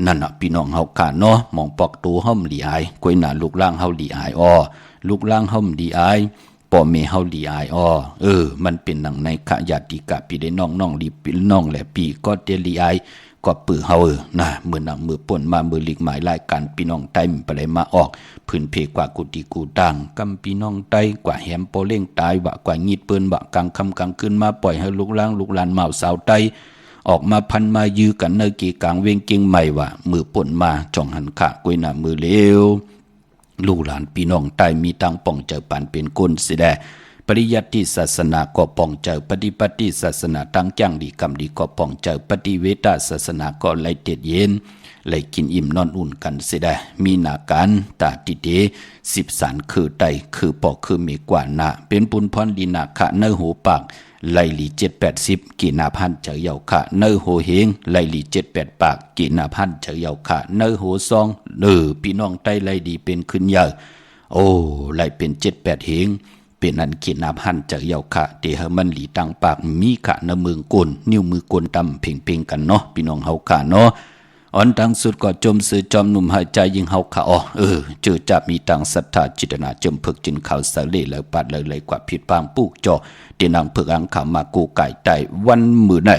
นั่นพี่น้องเฮาค่ะเนาะมองปอกตูเฮาหลีอายกวยหน้าลูกล่างเฮาหลีอายลูกล่างเฮาหลีอายพ่อแม่เฮาหลีอายมันเป็นหนังในขะญาติกะพี่ได้น้องลีพี่น้องแหละพี่ก็เตลีอายก็ปือเฮานะมือหนังมือป่นมามือหลีกหมายรายการพี่น้องไต้ไปเลยมาออกพื้นเพกว่ากุฏิกูตังกำพี่น้องไต้กว่าแหมโปเล่งตายว่ากว่างีดปืนว่ากลางค่ำกลางคืนมาปล่อยให้ลูกล่างลูกหลานเมาสาวไต้ออกมาพันมายื้อกันเนกีกลางเวงเก่งใหม่ว่ามือป่นมาจ่องหันขะกวยหน้ามือเลวลูกหลานพี่น้องไต้มีตังป้องเจอปานเป็นก้นสิแดปริยัติศาสนาก็ป้องเจอปฏิปฏิศาสนาตั้งจ้างดีกรรมดีก็ป้องเจอปฏิเวทศาสนาก็ไล่เต็ดเย็นไล่กินอิ่มนอนอุ่นกันสิได้มีนาการตาติเต10 สารคือไตคือปอกคือมีกว่านาเป็นปุนพรดีนาคะเนอหูปากไล่หลี7-80กี่นาพันเจอเยาคะเนอโหเฮงไล่หลี7-8ปากกี่นาพันเจอเยาคะเนอโหซองพี่น้องไตไล่ดีเป็นขึ้นเยอะ โอ้ไหลเป็น7-8เหงเป็นอันขีดนาบหันจากเยาค่ะเตเฮมันหลีตังปากมีขะนมือกลนิ้วมือกลตำเพ่งๆกันเนาะพี่น้องเฮาค่ะเนาะอ่อนตังสุดก็จมสื่อจอมหนุ่มหายใจยิงเฮาค่ะเจอจะมีตังศรัทธาจิตนาจมพึกจินข่าวสะเลแล้วปัดเลยกว่าผิดปางปุกจ่อเตนางพึกอังขามากูไก่ไตวันมือไหน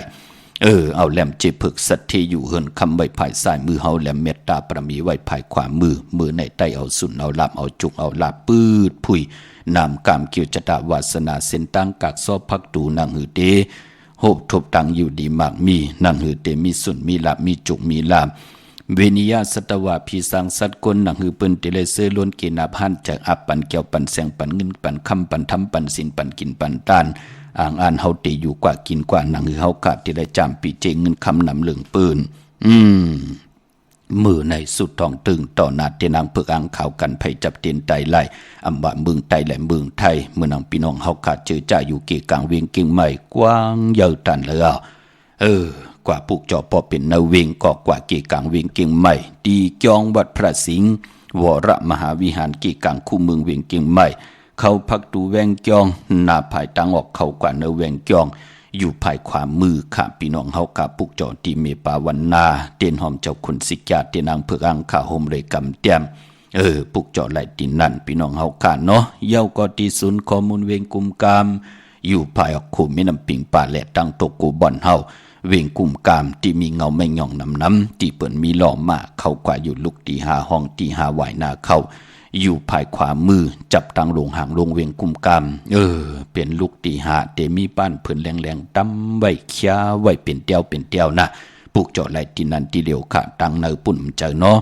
เอาแหลมเจพึกสัตทีอยู่เฮินคำไว้ภายซ้ายมือเฮาแหลมเมตตาประมีไว้ภายขวามือในใต้เอาสุนเอาลาบเอาจุกเอาลาบปืดผุยนามกามเกี่ยวจตาวาสนาเส้นตั้งกากซอพักตูนางหือเตโหบทบตังอยู่ดีมากมีนางหือเตมีสุนมีลาบมีจุกมีลาบเวนิยาสัตวาพีสังสัตกลนางหือเปิ้นเตเลเซล้วนเกณาพันจากอับปันเกี่ยวปันแสงปันเงินปันคำปันทำปันสินปันกินปันตานอ่างอ่านเฮาเตอยู่กว่ากินกว่านางหือเฮากะที่ได้จำปีเจงเงินคำนำเหลืองปืนมือในสุดทองตึงต่อนาเตนางเพิกอังข่าวกันไผจับเตียนไตไล่อำบะเมืองไตและเมืองไทยเมื่อนางพี่น้องเฮาขาดเจอจ่าอยู่เกกลางเวียงเก่งใหม่กว้างเยาวตันเลยกว่าปุกจอปอเป็นนาเวงก็กว่าเกกลางเวียงเก่งใหม่ตีจองวัดพระสิงห์วรมหาวิหารเกกลางคู่เมืองเวียงเก่งใหม่เขาพักตูแวงจองหน้าภายตังออกเขากว่าเนแวงจองอยู่ภายขวามือข้าพี่น้องเฮากาปุกจอตีเมปาวันนาเตียนหอมเจ้าคุณสิกาเตียนางเพิกอังข้าโฮมเลยกำเตียมปุกจอไหลตีนั่นพี่น้องเฮาขาเนาะเย้าก็ตีศูนย์ข้อมูลเวงกุมกามอยู่ภายออกคุมแม่น้ำปิงป่าและตั้งตกกูบ่อนเฮาเวงกุมกามที่มีเงาไม่ย่องน้ำที่เปิ่นมีหล่อมาเข้ากว่าอยู่ลุกตีหาห้องตีหาไหวนาเข้าอยู่ภายขวามือจับตังลงห่างลงเวียงกุมกามเป็นลูกตีหาเตมีป้านเพิ่นแรงๆตั้มไว้เคียไว้เป็นเตียวนะปลูกเจาะไหลตีนันตีเหลียวขาตังเนอปุ่นเจอเนาะ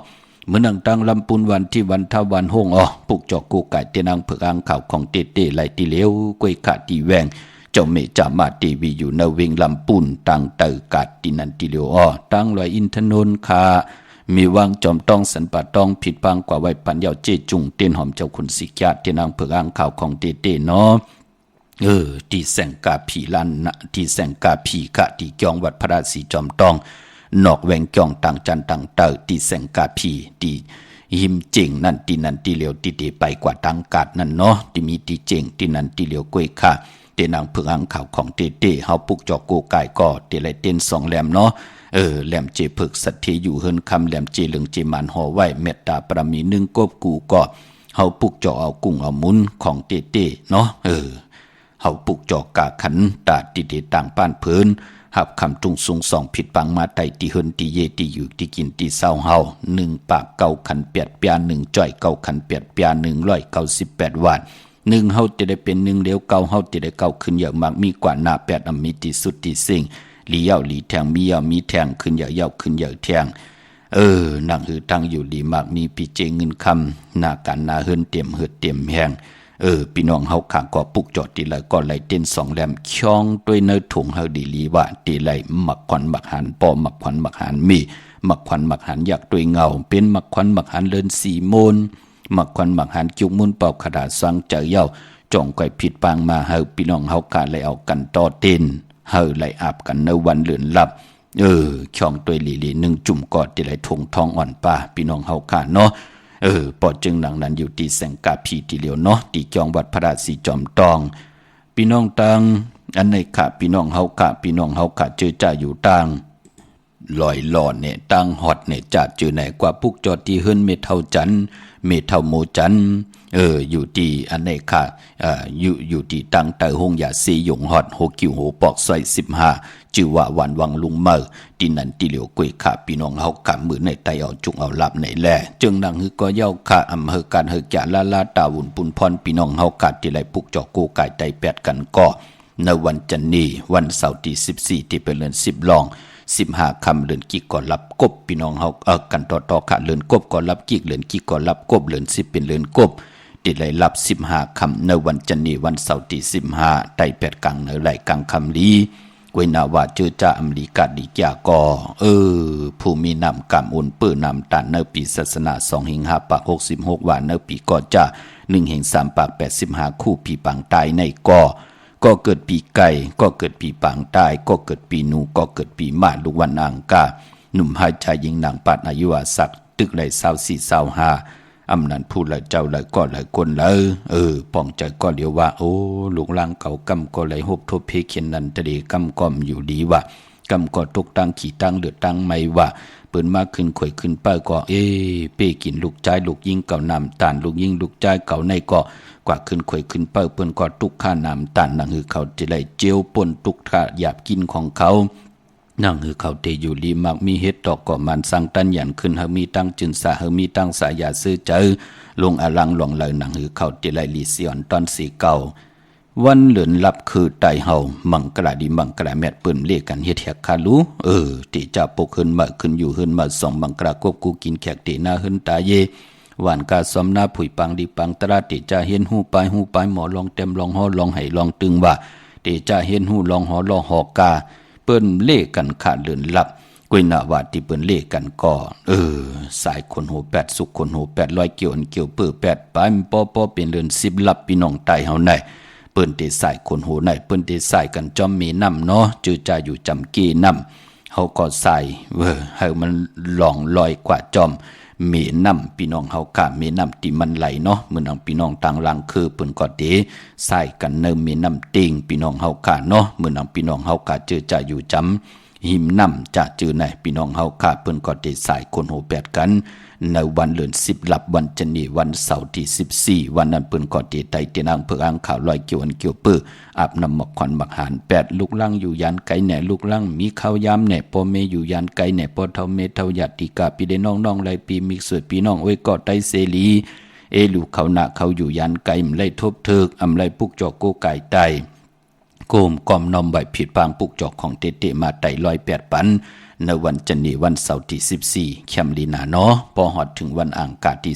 เมื่อนังตังลำปุนวันที่วันทาวันห้องปลูกเจาะกูไก่เตนังเผือกอังข่าวของเตไหลตีเหลียวกวยขาตีแวงเจ้าเมจามาตีวีอยู่ในเวียงลำปุนตังเตอกาดตีนันตีเหลียวตังลอยอินทนนท์คามีวางจอมต้องสันปะต้องผิดพังกว่าไว้ปัญญาเจจุงเตียนหอมเจ้าคุณสิกาเตียนางเผือกอังข่าวของเตเนาะที่แสงกาผีลันนะที่แสงกาผีกะที่จองวัดพระราศีจอมต้องนอกแวงจองต่างจันต่างเตอที่แสงกาผีที่หิมเจงนั่นที่นั่นที่เหลียวที่เดไปกว่าตังกาดนั่นเนาะที่มีที่เจงที่นั่นที่เหลียวกวยค่ะเตนางเผือกอังข่าวของเตเฮาปุกจอกโกไก่ก็เตไหลเต้น2แหลมเนาะแหลมเจพึกสัตเทอยู่เฮินคำแหลมเจเหลืองเจมันห่อไว้เมตตาประมี1กบกูก็เฮาปุกจอเอากุ้งเอามุนของเตเนาะเฮาปุกจอกกาขันตาติเดต่างป้านเพิ่นหับคำจุงสุงสองผิดปังมาไตตีเฮินตีเยตีอยู่ตีกินตีเศร้าเฮา1ปากเก่าขันเปียดเปีย1จ่อยเก่าขันเปียดเปีย198 วาท1เฮาจะได้เป็น1เดียวเก่าเฮาจะได้เก่าขึ้นอย่างมากมีกว่าหน้า8อมิติสุดที่สิ่งหลีเย่าหลีแทงมีเย่ามีแทงขึ้นอย่างเย่าขึ้นอย่างแทงนางหือตั้งอยู่ดีมากมีปีเจเงินคำหน้ากันหน้าเฮินเต็มเหือดเต็มแหงพี่น้องเฮาข้างก็ปุกจอดตีไหลก็ไหลเต้น2แหลมช่องด้วยเนื้อถุงเฮาดีลีว่าตีไหลหมักควันหมักหันปอหมักควันหมักหันมีหมักควันหมักหันอยากด้วยเงาเป็นหมักควันหมักหันเลิน4 โมนหมักควันหมักหันจุกมุนเป่าขดาสังเจอเย่าจ่องไก่ผิดปางมาเฮาพี่น้องเฮาขาไหลเอากันต่อเต้นเฮาไหลอาบกันในวันเลือนลับช่องตัวลี1จุ่มกอดตีไหลทงทองอ่อนป่าพี่น้องเฮาขาเนาะปอดจึงหลังนั้นอยู่ที่แสงกาพีทีเหลียวเนาะที่จองวัดพระราศีจอมตองพี่น้องตังอันในขาพี่น้องเฮาขาพี่น้องเฮาขาเจอจ่าอยู่ตังลอยหลอนเนี่ยตังฮอดเนี่ยจ่าเจอไหนกว่าปุกจอดที่เฮิรนเมเท่าจันเมเท่าโมจันอยู่ที่อันในขาอยู่ที่ตังเตอหงยาซีหยงฮอดโฮกิวโฮปอกซอย15ชื่อว่าวันวังลุงเมอที่นั่นที่เหลียวกวยขาพี่น้องเฮากำมือในไตเอาจุกเอาลับในแลจึงดังฮือก็เย้าขาอำเภอการเฮกะลาตาวุ่นปุนพรพี่น้องเฮากาที่ไหลปุกจอกโกไก่ไต8กันก็ในวันจันนี้วันเสาร์ที่14ที่เป็นเดือน10ลอง15คำเลือนกิกก่อนรับกบพี่น้องเฮากันต่อขาเลือนกบก่อนรับกิกเลือนกิกก่อนรับกบเลือน10เป็นเลือนกบติดไหลรับ15คำในวันจันนี้วันเสาร์ที่15ไต8กังในไหลกังคำลีกวยนาวาเจอจ่าอเมริกาดิกากอผู้มีนำกำอุ่นปื้อนำตันในปีศาสนา2 หิง 5 ปาก66 วานในปีก่อจ่า1 หิง 3 ปาก85คู่ปีปังตายในก็เกิดปีไก่ก็เกิดปีปังตายก็เกิดปีนูก็เกิดปีมาลูกวันอังกาหนุ่มหายใจยิงหนังปัดอายุวาสักตึกไหล24 25 อำนั้นพูดหลายเจ้าหลายก็หลายคนเลยป้องใจก็เดียวว่าโอ้ลูกหลางเก่ากำก็ไหลหบทบเพเขียนนันตะดีกำก้อมอยู่ดีว่ากำก็ตกตังขี่ตังเดือดตังไม่ว่าเปิ้นมากขึ้นข่อยขึ้นป้าก็เป้กินลูกใจลูกยิงเก่าน้ำตาลลูกยิงลูกใจเก่าในก็กว่าขึ้นข่อยขึ้นป้าเปิ้นก็ตุกค่าน้ำตาลนั่งคือเขาจะได้เจียวป่นตุกค่าหยาบกินของเขานั่งคือเขาเตอยู่ลีมักมีเฮ็ดดอกก็มันสั่งตันหยันขึ้นเฮามีตั้งจึนสาเฮามีตั้งสายาซื้อเจอลงอลังหลงเลยนั่งคือเขาจะได้ลีเสียนตอนสีเก่าวันเหลือนลับคือไตเฮามังกระดีมังกระแมดเปิ้นเรียกกันเฮ็ดแหกคาลูติจะปกขึ้นมาขึ้นอยู่ขึ้นมาสองมังกระควบกูกินแขกติหน้าขึ้นตาเยหวานกาซอมหน้าผุยปังดีปังตราติจะเห็นหูปายหมอลองเต็มลองฮอลองไห้ลองตึงว่าติจะเห็นหูลองหอลองหอกาเปิ้นเล่กันขาดเหลือนลับกวยนาวาที่เปิ้นเล่กันก่อสายคนหู8สุกคนหู800เกี่ยวอันเกี่ยวเปื้อ8ปายปอเป็นเรือน10ลับพี่น้องไตเฮาไหนเปิ้นได้ใส่คนหูไหนเปิ้นได้ใส่กันจอมมีน้ำเนาะจือจ่าอยู่จำกี้น้ำเฮาก็ใส่ให้มันหลองลอยกว่าจอมมีน้ำพี่น้องเฮากะมีน้ำที่มันไหลเนาะมื้อนังพี่น้องต่างหลังคือเปิ้นก็ได้ใส่กันเนิมมีน้ำติงพี่น้องเฮากะเนาะมื้อนังพี่น้องเฮากะจือจ่าอยู่จำหิมน้ำจะจือไหนพี่น้องเฮากะเปิ้นก็ได้ใส่คนหู8กันในวันเดือน10ลับวันจันนีวันเสาร์ที่14วันนั้นเปิ้นก็ได้ไต่เตียนางเพิ่งอ่างข่าวลอยเกี่ยวอันเกี่ยวปื้ออาบน้ำหมอกควันหมักหาน8ลูกลังอยู่ยันไกลแหน่ลูกลังมีข้าวยามแหน่พ่อแม่อยู่ยันไกลแหน่พ่อเฒ่าแม่เฒ่าญาติกาพี่ได้น้องๆหลายปีมีสวยพี่น้องโอ้ยก็ไต้เสรีลูกเขาหน้าเขาอยู่ยันไกลมไล่ทบเถิกอำไล่ปุกจอกโกไก่ไตโกมกอมนอมใบผิดปางปุกจอกของเตๆมาไต่108ปันในวันจันนีวันเสาร์ที่14แคมลีนาเนาะพอฮอดถึงวันอังคารที่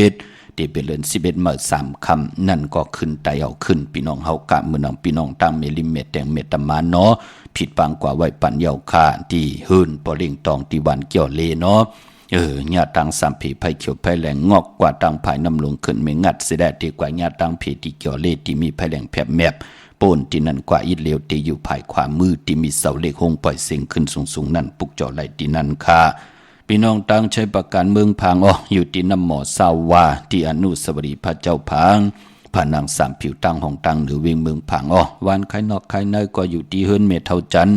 17ที่เป็นเดือน11มื้อ3ค่ำนั่นก็ขึ้นไตเอาขึ้นพี่น้องเฮากะมื้อนังพี่น้องตั้งเมลิเมตรแตงเมตตามาเนาะผิดปางกว่าไว้ปันเยาคาที่หื้นปอเล่งตองที่วันเกี่ยวเลเนาะญาตังสามผีไผเขียวไผแหลงงอกกว่าตังภายน้ำลงขึ้นไม่งัดเสียได้ดีกว่าญาตังผีที่เกี่ยวเลที่มีไผแหลงแผบแมบโปนที่นั่นกว่าอิดเลวที่อยู่ภายขวามือที่มีเสาเหล็กหงปล่อยเสียงขึ้นสูงนั่นปุกเจาะไหลที่นั่นค่ะพี่น้องตั้งใช้ประการเมืองพังอยู่ที่น้ำหมอสาวาที่อนุสาวรีย์พระเจ้าพังผานางสามผิวตั้งห้องตั้งหรือเวียงเมืองพังวันไข่นอกไข่ในก็อยู่ที่เฮิรนเมเท่าจัน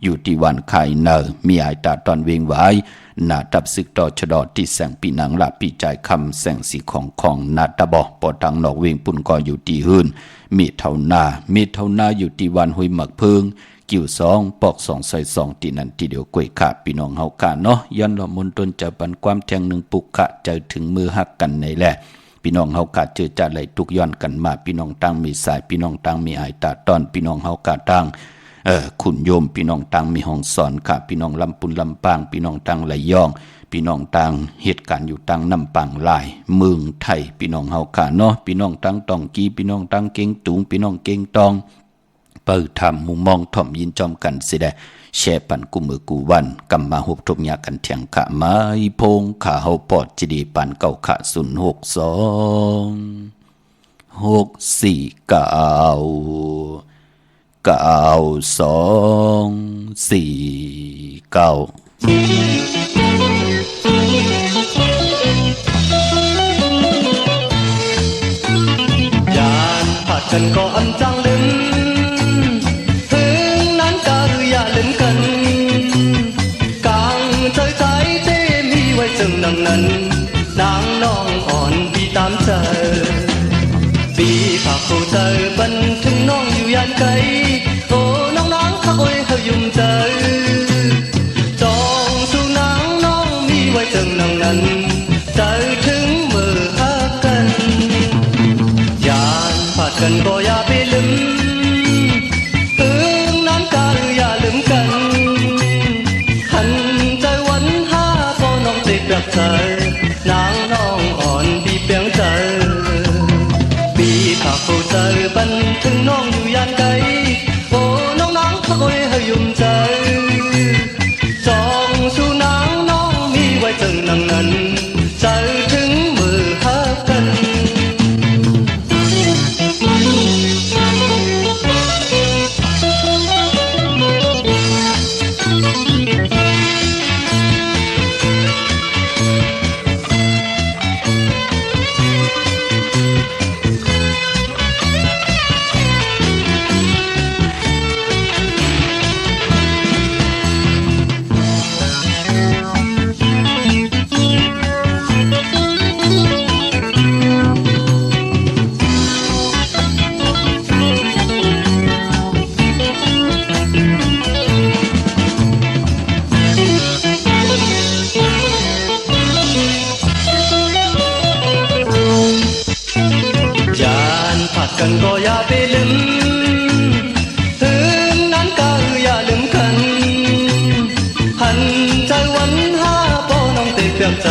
อยู่ที่วันไข่เนอมีอายตาตอนเวียงไว้หน้าตับซึกต่อชะดอที่แสงปีนังละปีใจคำแสงสีของนาตาบอปอตังนอกเวียงปุ่นก็อยู่ที่เฮิรนมีเท่านาอยู่ที่วันห้วยหมักเพิงกิ่ว2ปอก2ใส่2ที่นั่นที่เดียวกล้วยขาพี่น้องเฮากะเนาะย้อนละมนตนจะปันความแทงหนึ่งปุกขะใจถึงมือหักกันในแหละพี่น้องเฮากะเจอจะไหลทุกย้อนกันมาพี่น้องตั้งมีสายพี่น้องตั้งมีอายตาตอนพี่น้องเฮากะตั้งขุนโยมพี่น้องตั้งมีห้องสอนค่ะพี่น้องลำปุนลำปางพี่น้องตั้งไหลย่องพี่น้องตั้งเหตุการณ์อยู่ตั้งน้ำปังลายเมืองไทยพี่น้องเฮากะเนาะพี่น้องตั้งตองกีพี่น้องตั้งเก่งตุงพี่น้องเก่งตองเปิดทำมุมมองถ่อมยินจอมกันสิได้แช่ปันกุมือกูวันกำมาหบทบยากันเถียงขะไม้พงขาเฮาปอดจีดีปันเก่าขะยานผัดกันก็อันจังลืมถึงนั้นก็อย่าลืมกันกลางใจใจเต้มีไว้จึงดังนั้นนางน้องอ่อนพี่ตามเจอปีฝากผู้เจอบันถึงน้องอยู่ยันไกลโอ้น้องนางข้าโอ้ยเขายุ่มเจอจองสู่นางน้องมีไว้จึงดังนั้นเจอถึงมือหักกันยานผัดกันก็อย่าไปลืมถึงนั้นก็อย่าลืมกันหันใจวันห้าพอน้องติดรักเธอนางน้องอ่อนพี่เปียงเจอปีถ้าผู้เจอบันถึงน้องอยู่ยันไกลโอ้น้องนางเขาโอ้ยให้ยุ่มใจจองสู่นางน้องมีไว้จึงดังนั้นเจอถึงมือหักกัน กันก็อย่าไปลืมถึงนั้นก็อย่าลืมกันหันใจวันหาปอน้องเตะเปียงใจ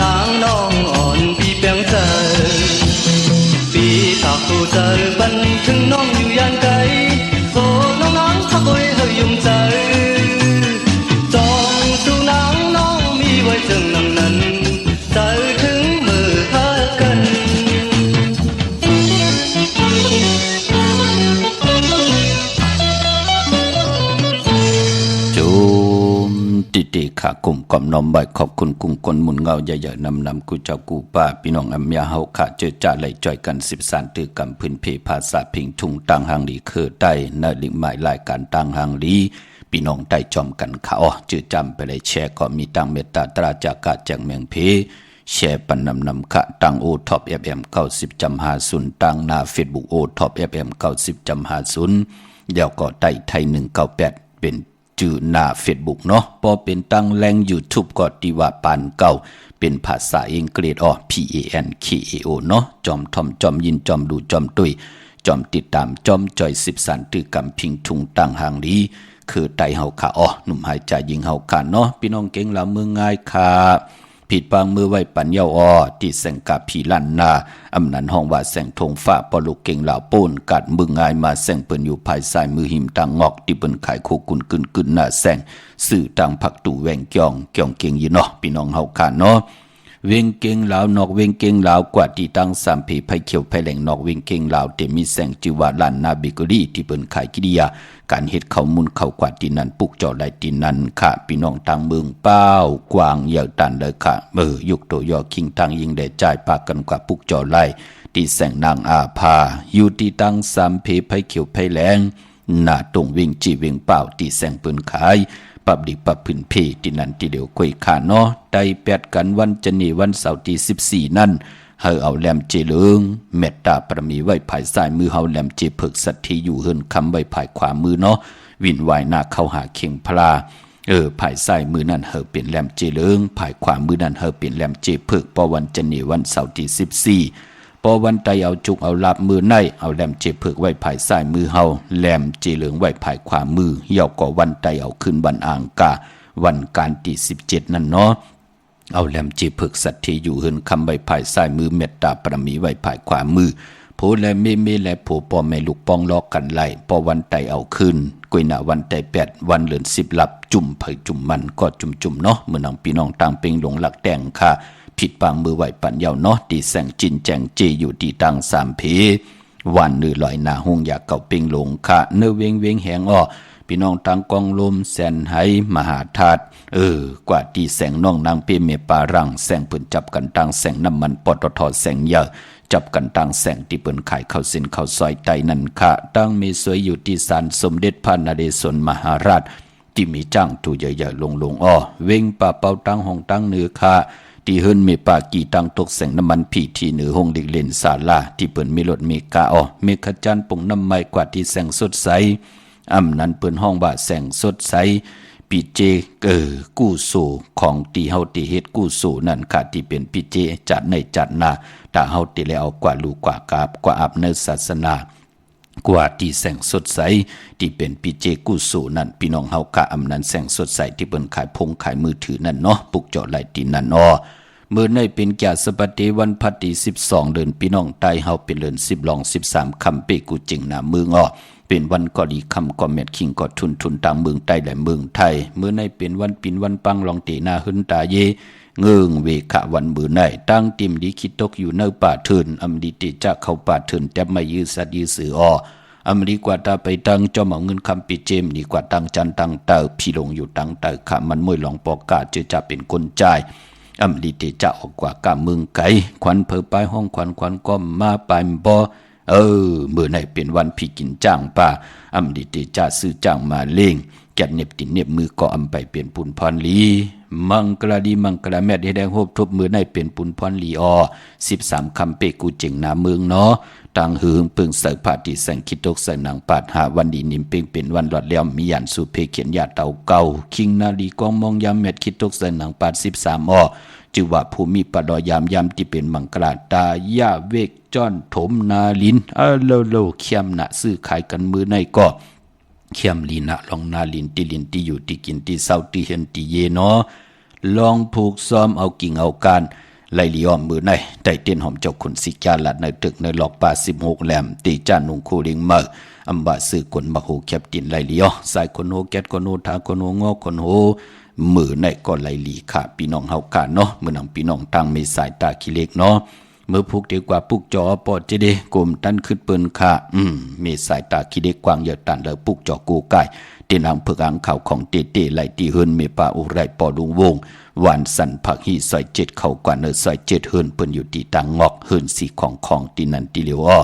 นางน้องอ่อนพี่เปียงใจปีถากตัวใจบันถึงน้องอยู่ย่านไกลโอ้น้องนางทักไว้เฮยยุ่งใจจองสู่นางน้องมีไว้จึงนางนั้นใจถึงมือทักกันติขากลุ่มก่อมน้อมใบขอบคุณกุ้งกลหมุนเงาใหญ่ๆนำกูเจ้ากูป้าพี่น้องอำยาเฮาขาเจอจ่าไหลจ่อยกัน13ตือกำพื้นเพภาษาพิงทุงต่างหางลีคือใต้ในลิงหมายรายการต่างหางลีพี่น้องได้จอมกันขาอ้อจื้อจำไปเลยแชร์ก็มีตังเมตตาตราจากกาแจงเมืองเพแชร์ปันนำขะตังโอท็อป FM 90.50ตังหน้า Facebook โอท็อป FM 90.50เดี๋ยวก็ได้ไทย198เป็นจื่อหน้า Facebook เนาะพอเป็นตั้งแรง YouTube ก็ติว่าปานเก่าเป็นภาษาอังกฤษPANKAO เนาะจอมทอมจอมยินจอมดูจอมตุยจอมติดตามจอมจอย13ตือกำพิงทุงตั้งหางลีคือไตเฮาขาหนุ่มหายใจยิงเฮาขาเนาะพี่น้องเก่งลาวเมืองง่ายค่ะผิดปางมือไว้ปัญญาที่แสงกาผีลันนาอำนันห้องว่าแสงธงฟ้าปลุกเก่งเหล่าปูนกัดมืองายมาแสงเปิ้นอยู่ภายซ้ายมือหิมตังงอกที่เปิ้นขายโคกุนกึนหน้าแสงสื่อตังผักตู่แหวงเก่งเก่งอยู่เนาะพี่น้องเฮาขาเนาะเวงเก่งลาวนอกเวงเก่งลาวกว่าที่ตั้งสามผีไผเขียวไผแหลงนอกเวงเก่งลาวเตมีแสงจิวาลันนาบิกรีที่เปิ้นขายกิริยาการเฮ็ดข้าวมุนข้าวกว่าที่นั้นปุกเจาะไหลที่นั้นค่ะพี่น้องทางเมืองเป้ากวางเหยาตันเลยค่ะยุกโตยอคิงทางยิงได้จ่ายปากกันกว่าปุกเจาะไหลที่แสงนางอาภาอยู่ที่ตั้งสามผีไผเขียวไผแหลงหน้าตรงเวงจีเวงเป้าที่แสงเปิ้นขายปับดิปับพื้นเพที่นั่นที่เดียวคุยขาเนาะได้แปดกันวันจันนีวันเสาร์ที่14นั่นเฮาเอาแหลมเจเลิงเมตตาประมีไว้ภายซ้ายมือเฮาแหลมเจเพิกสัตที่อยู่เฮินคำไว้ภายขวามือเนาะวินวายหน้าเข้าหาเข่งพลาภายซ้ายมือนั่นเฮาเป็นแหลมเจเลิงภายขวามือนั่นเฮาเป็นแหลมเจเพิกพอวันจันนีวันเสาร์ที่14พอวันไตเอาจุกเอาลาบมือในเอาแหลมเจเพิกไว้ภายซ้ายมือเฮาแหลมเจเลิงไว้ภายขวามือเหี่ยวก็วันไตเอาขึ้นวันอ่างกาวันการที่17นั่นเนาะเอาแหลมจีพึกสัตที่อยู่เฮินคำใบภายซ้ายมือเมตตาประมีไว้ภายขวามือโผและเมและโผปอแม่ลูกปองลอกกันไล่พอวันไตเอาขึ้นกุยหน้าวันไต8วันเลือน10หลับจุ่มเผยจุ่มมันก็จุ่มเนาะเมื่อนางพี่น้องต่างเป่งหลงหลักแต่งค่ะผิดปางมือไหวปัญญาเนาะตีแสงจินแจงเจอยู่ที่ตังสามเพวันนือลอยหน้าห้องอยากเก่าเป่งหลงค่ะเนื้อเวงแหงพี่น้องทางกองลมแสนไหมหาธาตุกว่าที่แสงน้องนางเปเมปารังแสงเปิ่นจับกันตังแสงน้ำมันปตทแสงเยอะจับกันตังแสงที่เปิ่นขายข้าวสินข้าวซอยไตนั่นค่ะตั้งมีสวยอยู่ที่ศาลสมเด็จพระนเรศวรมหาราชที่มีจ้างตู้ใหญ่ๆลงเว้งป่าเป่าตังห้องตังเหนือค่ะที่เฮิรนเมปากีตังตกแสงน้ำมันผีที่เหนือห้องเด็กเล่นศาลาที่เปิ่นมีรถเมกาเมฆจันทร์ปงน้ำไม้กว่าที่แสงสดใสอำนั้นเปิ้นห้องว่าแสงสดใสปีเจกู้สู่ของตีเฮาตีเฮ็ดกู้สู่นั่นค่ะที่เป็นปีเจจัดในจัดนาถ้าเฮาติแล้วกว่าลูกกว่ากราบกว่าอับในศาสนากว่าที่แสงสดใสที่เป็นปีเจกู้สู่นั่นพี่น้องเฮากะอำนั้นแสงสดใสที่เปิ้นขายพงขายมือถือนั่นเนาะปุกเจาะไหลตีนั่นมื้อในเป็นแก่สปฏิวันพัดที่12เดือนพี่น้องใต้เฮาเป็นเดือน10ลอง13คำเปกูจริงหน้าเมืองเป็นวันก็ดีคำก็เม็ดคิงก็ทุนต่างเมืองใต้และเมืองไทยเมื่อในเป็นวันปินวันปังลองตีหน้าหึนตาเยเงิงเวขะวันมือในตั้งติมดีคิดตกอยู่ในป่าเถินอำดีติจะเข้าป่าเถินแต่ไม่ยื้อสัตยื้อสืออำดีกว่าตาไปตั้งจอมเอาเงินคำปิเจมดีกว่าตั้งจันตั้งเตอพี่ลงอยู่ตั้งเตอขะมันมวยลองปอกาจะเป็นคนใจอำดีติจะออกกว่ากะเมืองไกควันเพอไปห้องควันก็มาไปบ่เมื่อไหนเป็นวันพี่กินจ้างป่าอำดิติจ่าซื้อจ้างมาเล่งจัดเน็บตินเน็บมือก็อำไปเปลี่ยนปุนพรลีมังกลาดีมังกลาแม่ได้แดงโฮบทบมือในเป็นปุนพรลี13คำเปกูเจ๋งหน้าเมืองเนาะต่างหืงเปิงใส่ผ้าที่แสงคิดตกใส่นางปาดหาวันดีนิมเป่งเป็นวันหลอดแล้วมียันสุเพเขียนยาเต่าเก่าคิงนาลีกองมองยามเม็ดคิดตกใส่นางปาด13 จือว่าภูมิปดอยามที่เป็นมังกราตายาเวกจ้อนถมนาลินโลเขียมนะซื้อขายกันมือในก็เขียมลีนะลองนาลินที่อยู่ที่กินที่เศร้าที่เห็นที่เยเนาะลองผูกซ้อมเอากิ่งเอาการไล่ลีอ้อมมือในได้เต้นหอมเจ้าขุนสิกาลัดในตึกในหลอกป่า16แหลมตีจานนุงคูลิงมืออัมบะซื้อกลมาโหแคบตินไล่ลีอ้อสายคนโหแกดคนโหทาคนโหงอคนโหมือในก็ไล่ลีค่ะพี่น้องเฮากาเนาะมือนังพี่น้องตั้งมีสายตาขี้เล็กเนาะเมื่อผูกดีกว่าปุกจอปอดจะได้กลมตันขึ้นเปิ้นค่ะมีสายตาขี้เล็กกวางเยอะตันเลยปุกจอกูไก่เตีนางเผือกอังข่าวของเตไหลตีเฮินเมปาอุไรปอดุงวงหวานสันผักฮีซอย7เข้ากว่าเนอซอย7เฮินเปิ้นอยู่ที่ตังงอกเฮินสีของตีนันตีเหลียวอ้อ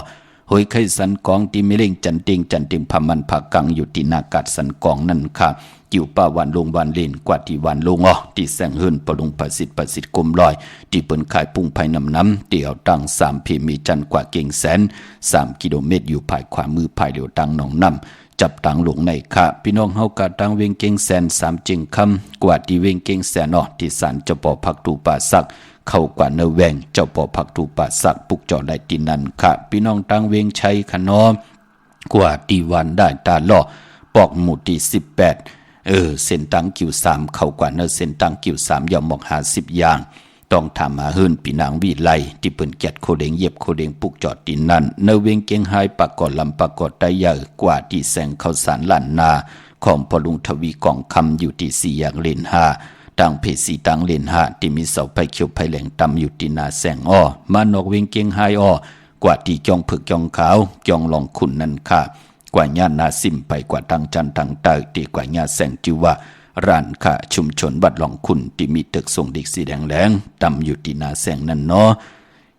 หอยไข่สันกองตีมิเล่งจันติงพามันผักกังอยู่ที่นากาดสันกองนั่นค่ะจิวป้าวันลงวันเล่นกว่าที่วันลงอ้อที่แสงเฮินปลุงประสิทธิ์กลมลอยที่เปิ้นขายปุ้งไผ่น้ำเตี่ยวตัง3พีมีจันกว่าเก่งแสน3กิโลเมตรอยู่ภายขวามือภายเหลียวตังหนองน้ำจับตังหลงในค่ะพี่น้องเฮากะตังเวงเก่งแสน3จึงคำกว่าที่เวงเก่งแสนอ้อที่ศาลเจ้าป่อผักตูป่าสักเข้ากว่าเนแวงเจ้าป่อผักตูป่าสักปุกจอได้ตินันค่ะพี่น้องตังเวงชัยขนอมกว่าที่วันได้ตาล่อปอกหมู่ที่18เส้นตังกิ่ว3เข้ากว่าเนเส้นตังกิ่ว3ยอมหมอก50อย่างต้องถามมาเฮินพี่นางวิไลที่เปิ้นแกดโคเดงเย็บโคเดงปุกจอดตินนั่นเนเวงเก่งหายปากกอดลำปากกอดได้ใหญ่กว่าที่แสงเข้าสารล้านนาของพอลุงทวีกองคำอยู่ที่4อย่างเลน5ตังเพสีตังเลน5ที่มีเสาไฟเขียวไฟแหลงต่ำอยู่ที่นาแสงอ้อมานอกเวงเก่งหายอ้อกว่าที่จองผึกจองขาวจองลองขุนนั่นค่ะกว่าญานาซิมไปกว่าตังจันตังเตยตีกว่าญาแสงจิว่าร้านค้าชุมชนวัดหลองคุณที่มีตึกส่งเด็กสีแดงแหลงต่ำอยู่ที่นาแสงนั่นเนาะ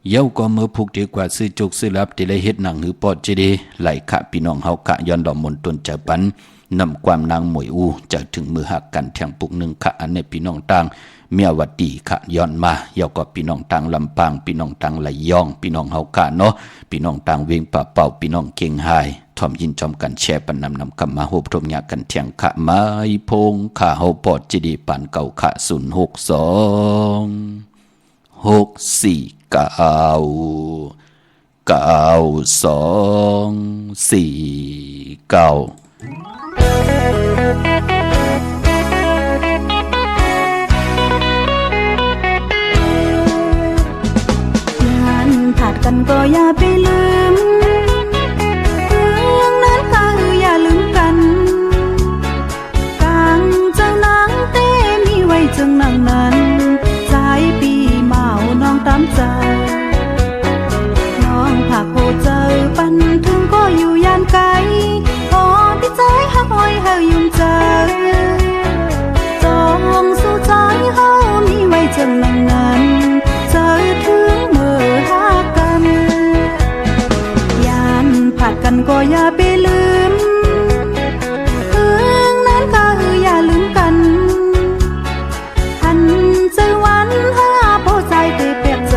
เย้าก็เมื่อผูกดีกว่าซื้อจุกซื้อรับที่ได้เฮ็ดหนังหือปอดจีดีไหลขะพี่น้องเฮากะย้อนดอกมนตนจะปันนำความนางหมวยอูจะถึงมือหักกันแทงปุกหนึ่งขะอันในพี่น้องต่างเมียวัดดีขะย้อนมาเย้าก็พี่น้องต่างลำปางพี่น้องต่างไหลย่องพี่น้องเฮากะเนาะพี่น้องต่างเวียงป่าเป่าพี่น้องเก่งหายทอมยินจอมกันแชร์ปันนำคำมาโหบทมยากันเทียงขะไม้พงขะเฮาปอดจีดีปันเก่าขะผัดกันก็อย่าไปลืมเรื่องนั้นก็อย่าลืมกันกางจังนางเต้มีไว้จังนางนั้นใจปีเมาน้องตามใจน้องผักโหเจอปันถึงก็อยู่ย่านไกลพอที่ใจหักหอยเฮายุ่งใจจองสู้ใจเฮามีไว้จังนางนั้นเจอถึงมือหักกันยานผัดกันก็อย่าไปลืมเรื่องนั้นก็อย่าลืมกันหันใจวันหาพอใจเตเปียกใจ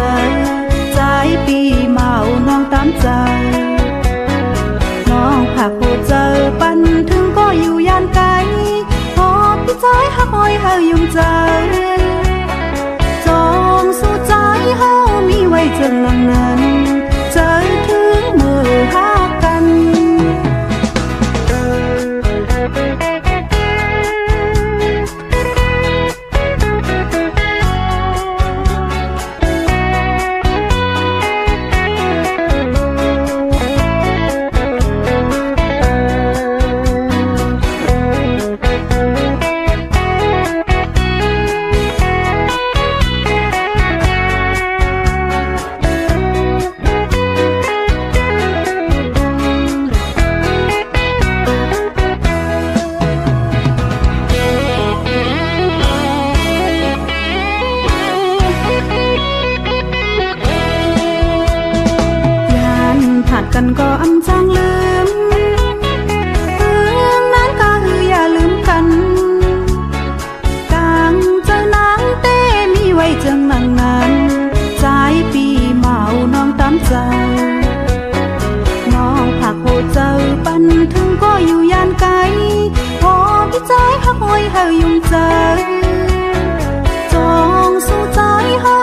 ใจปีเมาน้องตามใจน้องผักโหเจอปันถึงก็อยู่ย่านไกลพอพี่ใจหักหอยเฮายุ่งใจจองสู้ใจเฮามีไว้จังนางนั้นเจอถึงมือหักกันกันก็อำจังลืมเรื่องนั้นก็อย่าลืมกันกางจังนางเต้มีไว้จังนางนั้นใจปีเมาน้องตามใจน้องผักโหเจอปันถึงก็อยู่ย่านไกลพอพี่ใจหักหอยเฮายุ่งใจจองสู้ใจเฮา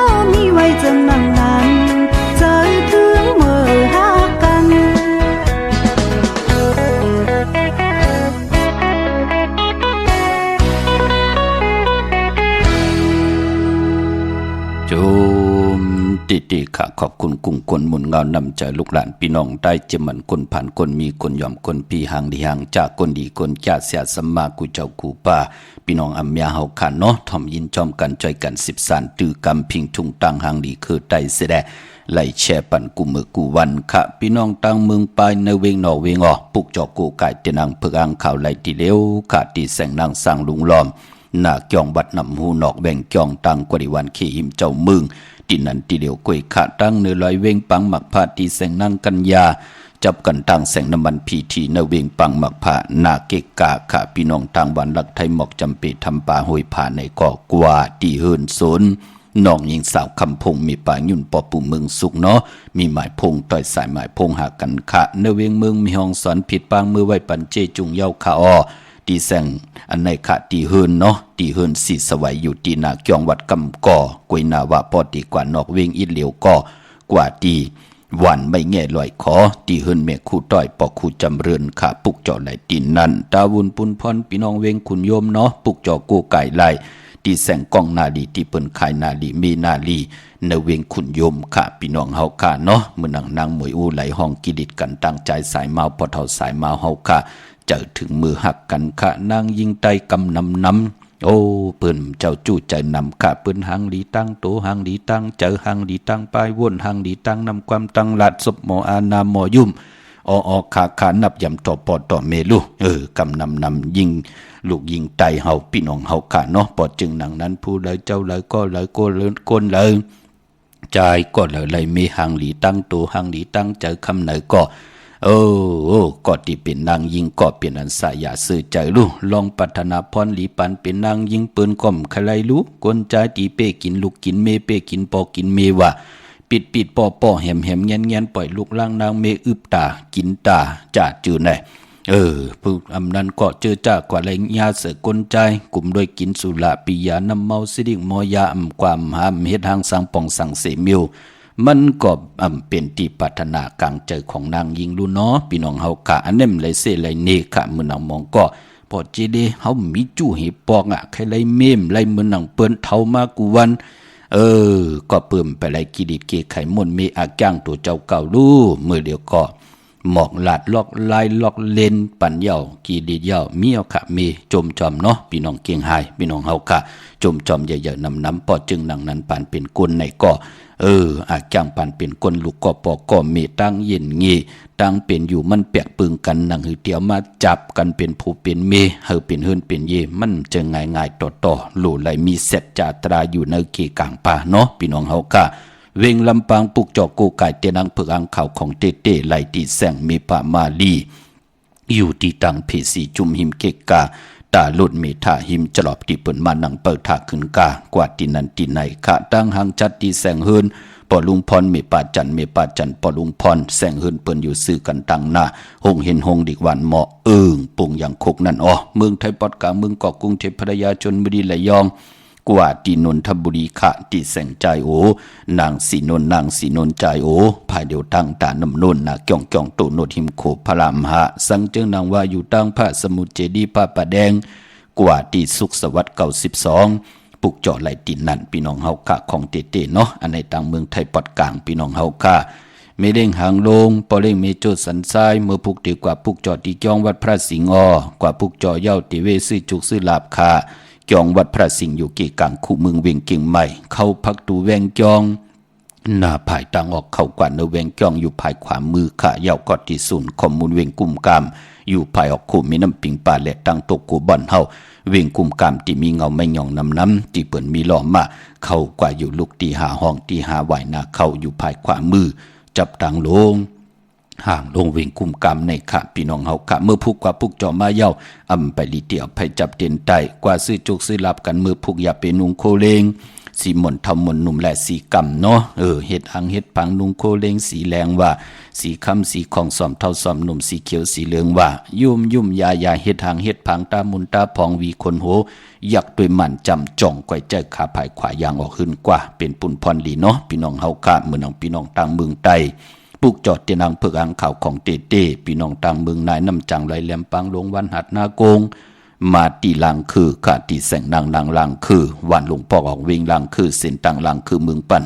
อบคุณกุ้งคนหมุนเงานำใจลูกหลานพี่น้องได้เจมันคนผ่านคนมีคนยอมคนพี่ห่างดีห่างจากคนดีคนจาเสียสัมมากูเจ้ากูป่าพี่น้องอัมยาเฮาขันเนาะทอมยินจอมกันใจกัน10 สานตือกำพิงทุงตังห่างดีคือไตเสดไหลแช่ปันกูมือกูวันค่ะพี่น้องตังเมืองปลายในเวงนอเวงปุกจอกูไก่เตนังเพิกอังข่าวไหลตีเลี้ยวขาดตีแสงนางสร้างลุงล้อมหน้าเกี่ยงบัดนำหูนอกแบ่งเกี่ยงตังกวดิวันขี้หิมเจ้ามึงตีนันตีเดียวกวยขาตั้งเนื้อลอยเวงปังหมักผาตีแสงนางกัญญาจับกันตั้งแสงน้ำมันพีทีเนเวงปังหมักผาหน้าเกกาค่ะพี่น้องทางบ้านหลักไทยหมอกจำเปทำป่าห้วยผาในก่อกว่าตีเฮินสนน้องยิงสาวคำพงมีป่ายุ่นปอปูเมืองสุกเนาะมีหมายพงต่อยสายหมายพงหากันค่ะเนเวงเมืองมีห้องสอนผิดปางมือไว้ปันเจจุงเย้าขาอ้อตีแสงอันในค่ะตีเฮินเนาะตีเฮินสีสวัยอยู่ตีนาเกียงวัดกำก่อกวยนาวะปอตีกว่านอกเวงอีเหลียวก่อกว่าตีวันไม่แง่ลอยขอตีเฮินเมฆคู่ต้อยปอกคู่จำเรือนขาปุกเจาะไหลตีนันตาวุนปุนพรพี่น้องเวงขุนโยมเนาะปุกเจาะกูไก่ไหลตีแสงกองนาลีตีเปิ้นขายนาลีมีนาลีเนเวงขุนโยมค่ะพี่น้องเฮาค่ะเนาะมื้อนางนางมวยอู้ไหลห้องกิดิดกันตั้งใจสายเมาพอเท่าสายเมาเฮาค่ะเจอถึงมือหักกันค่ะนางยิงไตกำนำโอ้เปิ้นเจ้าจู้ใจนำค่ะเปิ้นหางหลีตั้งโตหางหลีตั้งเจอหางหลีตั้งปลายวนหางหลีตั้งนำความตั้งลัดศพหมออานาหมอยุ่มอขานับยำต่อปอต่อเมลูกำนำยิงลูกยิงไตเฮาพี่น้องเฮาค่ะเนาะปอจึงหนังนั้นผู้เลยเจ้าเลยก็เลยโกเลยก้นเลยใจก็เลยมีหางหลีตั้งโตหางหลีตั้งเจอคำไหนก็ก็ที่เป็นนางยิงก็เป็นอันสายาซื้อใจลูลองปัฒนาพรหลีปันเป็นนางยิงปืนก่อมใครรู้กนใจตีเป้กินลูกกินเมเป้กินปอกินเมว่าปิดปอแหมเงี้ยปล่อยลูกล่างนางเมอึบตากินตาจ่าจืดแน่ผู้อำนั้นก็เจอจ้ากว่าไรยาเสือกลใจกลุ่มด้วยกินสุราปิยานำเมาสิดิ่งมอยาความหามเฮ็ดหางสังปองสังเสมิวมันก็เป็นที่ปรารถนากลางใจของนางยิงลูเนาะพี่น้องเฮากะอันเนมเลยเสเลยเนกะมื้อนางมองก็พอจีเดเฮามีจู้หิปองใครไลเมมไลมื้อนางเปิ้นเท่ามากูวันก็เพิ่มไปไลกิดิดเกไขมนมีอาจ้างตัวเจ้าเก่ารู้มื้อเดียวก็หมอกหลาดลอกลายลอกเลนปั่นเหย่ากีดีเหย่ามีเอาค่ะมีจมจอมเนาะพี่น้องเกียงไฮพี่น้องเฮาค่ะจมจอมใหญ่ๆน้ำปอจึงนังนั้นปั่นเป็นกุนในก็อาจ้างปั่นเป็นกุนลูกก็ปอก็มีตั้งเย็นงี้ตั้งเป็นอยู่มันแปะปึงกันนังหือเตียวมาจับกันเป็นผู้เป็นเมเฮาเป็นเฮือนเป็นเยมันจะง่ายต่อหลู่ไหลมีเสร็จจาตราอยู่ในเกกลางป่าเนาะพี่น้องเฮาค่ะเวงลำปางปุกจอกกูไก่เตนังเพิกอังข่าวของเต้ไหลตีแสงมีป่ามาลีอยู่ที่ตังเพสีจุมหิมเกกาตาลุดเมธาหิมจลอบที่เปิ่นมานังเปิดถาขึ้นกากว่าที่นั้นที่ไหนขะตั้งหางจัดที่แสงเฮินปอลุงพรเมปาจันปอลุงพรแสงเฮินเปิ้นอยู่ซื้อกันตั้งหน้าหงเห็นหงดิกวันเหมาะปุ่งอย่างคกนั่นเมืองไทยปอดกลางเมืองเกาะกรุงเทพพระยาชลบุรีระยองกว่าที่นนทบุรีค่ะที่แสงใจนางสีนนใจภายเดียวตั้งตาน้ำนนนะจ่องตุโนดหิมโคพระรามหะสังเจิงนางว่าอยู่ตั้งพระสมุทรเจดีย์พระประแดงกว่าที่สุขสวัสดิ์92ปุกเจาะไหลตินนั่นพี่น้องเฮาค่ะของเต้เนาะอันในต่างเมืองไทยปอดกลางพี่น้องเฮาค่ะเมเด้งหางลงปอเล่งเมโจสันทรายเมื่อปุกตีกว่าปุกเจาะที่จ้องวัดพระสิงห์กว่าปุกเจาะเย้าติเวซื้อจุกซื้อลาบค่ะจองวัดพระสิงห์อยู่เกกลางคู่เมืองเวียงเก่งใหม่เข้าพักตูแวงจองหน้าภายต่างออกเข้ากว่าเนแวงจองอยู่ภายขวามือค่ะยาวกอดที่ศูนย์ข้อมูลเวียงกุมกามอยู่ภายออกคู่มีน้ำปิงป่าและตั้งตกกูบ่อนเฮาเวียงกุมกามที่มีเงาไม่หย่องน้ำที่เปิ่นมีล้อมมาเข้ากว่าอยู่ลูกที่หาห้องที่หาไหวหน้าเข้าอยู่ภายขวามือจับต่างลงห่างลงเวงกุมกรรมในขะพี่น้องเฮาขะเมื่อพุกกว่าพุกจอมาเย้าไปลีเตียวไปจับเตียนไตกว่าซื้อจุกซื้อลับกันเมื่อพุกอย่าเป็นนุงโคเลงสีหม่นทำมนหนุ่มและสีกำเนาะเฮ็ดหังเฮ็ดพังนุงโคเลงสีแรงว่าสีคำสีของสอมเท่าสอมหนุ่มสีเขียวสีเหลืองว่ายุ่มยาเฮ็ดหังเฮ็ดพังตามุนตาพองวีคนโหยักด้วยมันจำจ่องไกวใจขาภายขวายางออกขึ้นกว่าเป็นปุ่นพรลีเนาะพี่น้องเฮาขะเมื่อน้องพี่น้องต่างเมืองไตปุกจอดเตนังเพิกอังข่าวของเต้พี่น้องต่างเมืองนายน้ำจังไหลแหลมปังลงวันหัดนาโกงมาตีลังคือขาตีแสงนางลังคือวันหลวงปอกออกวิ่งลังคือเส้นต่างลังคือเมืองปั่น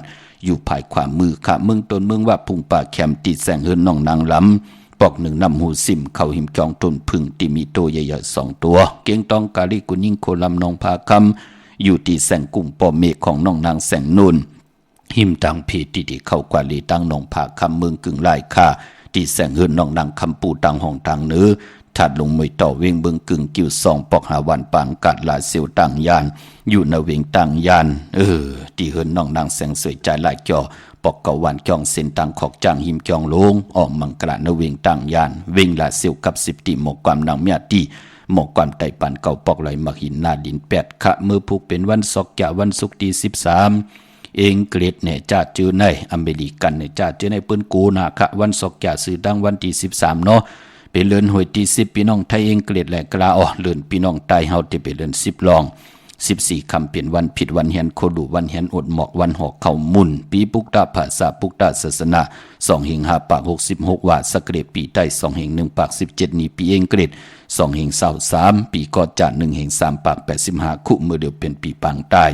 อยู่ภายขวามือข้าเมืองตนเมืองว่าพุงป่าแคมตีแสงเฮินน้องนางลำปอกหนึ่งนำหูซิมเข้าหิมจองต้นพึ่งที่มีตัวใหญ่ๆ2 ตัวเกียงตองกาลีกุยิ่งโคลำนองพาคำอยู่ที่แสงกุ่มปอเมฆของน้องนางแสงนุ่นหิมตังเพที่เข้ากว่าลีตังนองพาคำเมืองกึ่งลายค่าที่แสงเฮินน้องนางคำปูตังห้องตังเนื้อถัดลงมวยต่อเวงเบิงกึ่งกิ้ว2ปอกหาวันปางกัดลาเสียวตังยานอยู่ในเวงตังยานที่เฮินน้องนางแสงสวยใจลายจ่อปอกกะวันจองเส้นตังขอกจางหิมจองลงออกมังกระนเวงตังยานเวงลาเสียวกับ10ตีหมกความนางเมียตีหมกความไต่ปันเก่าปอกไหลมักหินนาดิน8ขะมือผูกเป็นวันศกจะวันศุกร์ที่13เองเกรดเนี่ยจ้าจื้อในอเมริกันเนี่ยจ้าจื้อในปืนกูนาคะวันศกจะสื่อดังวันที่13เนาะเป็นเลือนหวยที่10พี่น้องไทยเองเกรดและกลาออเลือนพี่น้องไทยเฮาที่เป็นเลือน10ลอง14คำเปลี่ยนวันผิดวันเฮียนโคดูวันเฮียนอดหมอกวันหอกเข้ามุนปีปุกตาภาษาปุกตาศาสนา2 หิง 5 ปาก 66 ว่าสกเกรดปีใต้2 หิง 1 ปาก 17นี้ปีเองเกรด2 หิง 23ปีกอจาน1 หิง 3 ปาก 85คุมือเดียวเป็นปีปังใต้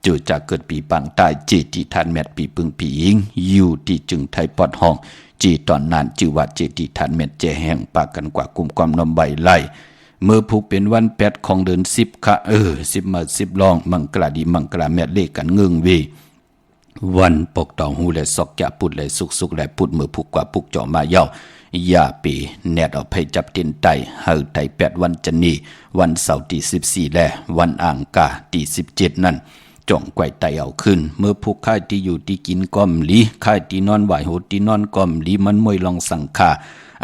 เจอจากเกิดปีปังใต้เจติทันแมทปีปึงปีอิงอยู่ที่จึงไทยปอดห้องจีตอนนานจือว่าเจติทันแมทเจแห่งปากกันกว่ากลุ่มความนมใบไล่เมื่อผูกเป็นวัน8ของเดือน10ค่ะ10มา10ลองมังกราดีมังกราแมทเลขกันเงืองเววันปกตองหูและซอกจะปุดและสุกและปุดมือผูกกว่าปุกจ่อมาเย้าอย่าปีแนดเอาไปจับเต็นไตเฮาไต8วันจันนีวันเสาร์ที่14และวันอ่างกาที่17นั่นจ่องไกวไตเอาขึ้นเมื่อผูกค่ายที่อยู่ที่กินก้อมลีค่ายที่นอนไหวโหดที่นอนก้อมลีมันมวยลองสังคา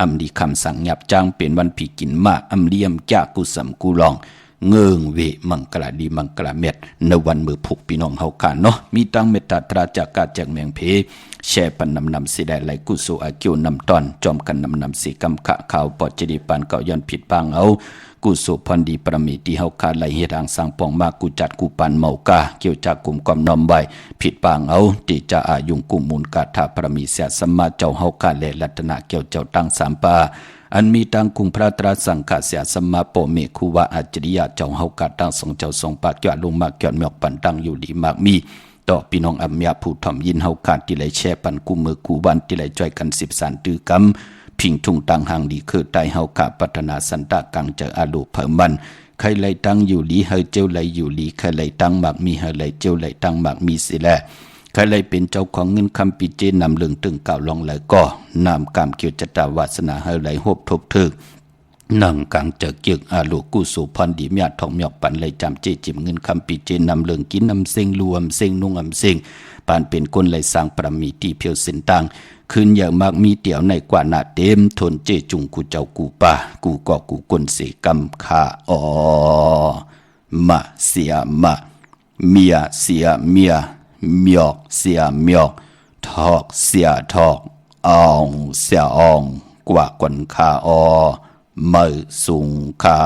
อำลีคำสั่งหยับจ้างเป็นวันผีกินมาอำเลียมจ้ากุสัมกุลองเงิงเวมังกลาดีมังกลาเม็ดในวันมือผูกพี่น้องเฮากันเนาะมีตั้งเมตตาตราจากกาจากเมียงเพแช่ปันนำสิได้ไหลกุสุอากิวนำตอนจอมกันนำสีกำขะข่าวปอดจดีปานเก่าย้อนผิดปางเอากุสุพันดีประมีที่เฮาคาไหลเฮ็ดทางสร้างปองมากูจัดกูปันเมากาเกี่ยวจากกลุ่มกอมนอมใบผิดปางเอาติจะอายุงกุมมูลกาถาประมีเสียสมมาเจ้าเฮาคาและรัตนาเกี่ยวเจ้าตั้ง3ปาอันมีตังกุงพระตราสังฆเสียสมมาโปเมคุวะอัจจริยะเจ้าเฮากาตั้ง2เจ้า2ปากจอดลงมากจอดหมอกปันตั้งอยู่ดีมากมีต่อพี่น้องอัมยาผู้ถ่อมยินเฮาขาดที่ไหลแช่ปันกุมือกูบันที่ไหลจ่อยกัน10สารตือกำพิงทุ่งตังหางดีคือไตเฮาขาพัฒนาสันตะกังเจออาลูเผมันใครไหลตั้งอยู่ลีเฮาเจ้าไหลอยู่ลีใครไหลตั้งมากมีเฮาไหลเจ้าไหลตั้งมากมีสิแลใครเลยเป็นเจ้าของเงินคำปีเจนำเรื่องตึงเก่าลองไหลก็นำกามเกี่ยวจตาวาสนาเฮาไหลหบทบถึกนั่งกลางเจอเกียกอาลูกู้สู่พันดีเมียทองหยอกปันเลยจำเจจิมเงินคำปีเจนำเรื่องกินนำเซ็งรวมเซ็งนุ่งอำเซ็งปานเป็นคนไหลสร้างประมีที่เพียวเส้นตังคืนอย่างมากมีเตี่ยวในกว่าหนาเต็มทนเจจุงกูเจ้ากูป่ากูก่อกูกลเสกำขามาเสียมาเมียเสียเมียเมียกเสียเมียกทอกเสียทอกอ่องเสียอ่องกว่ากวนขามือสูงขา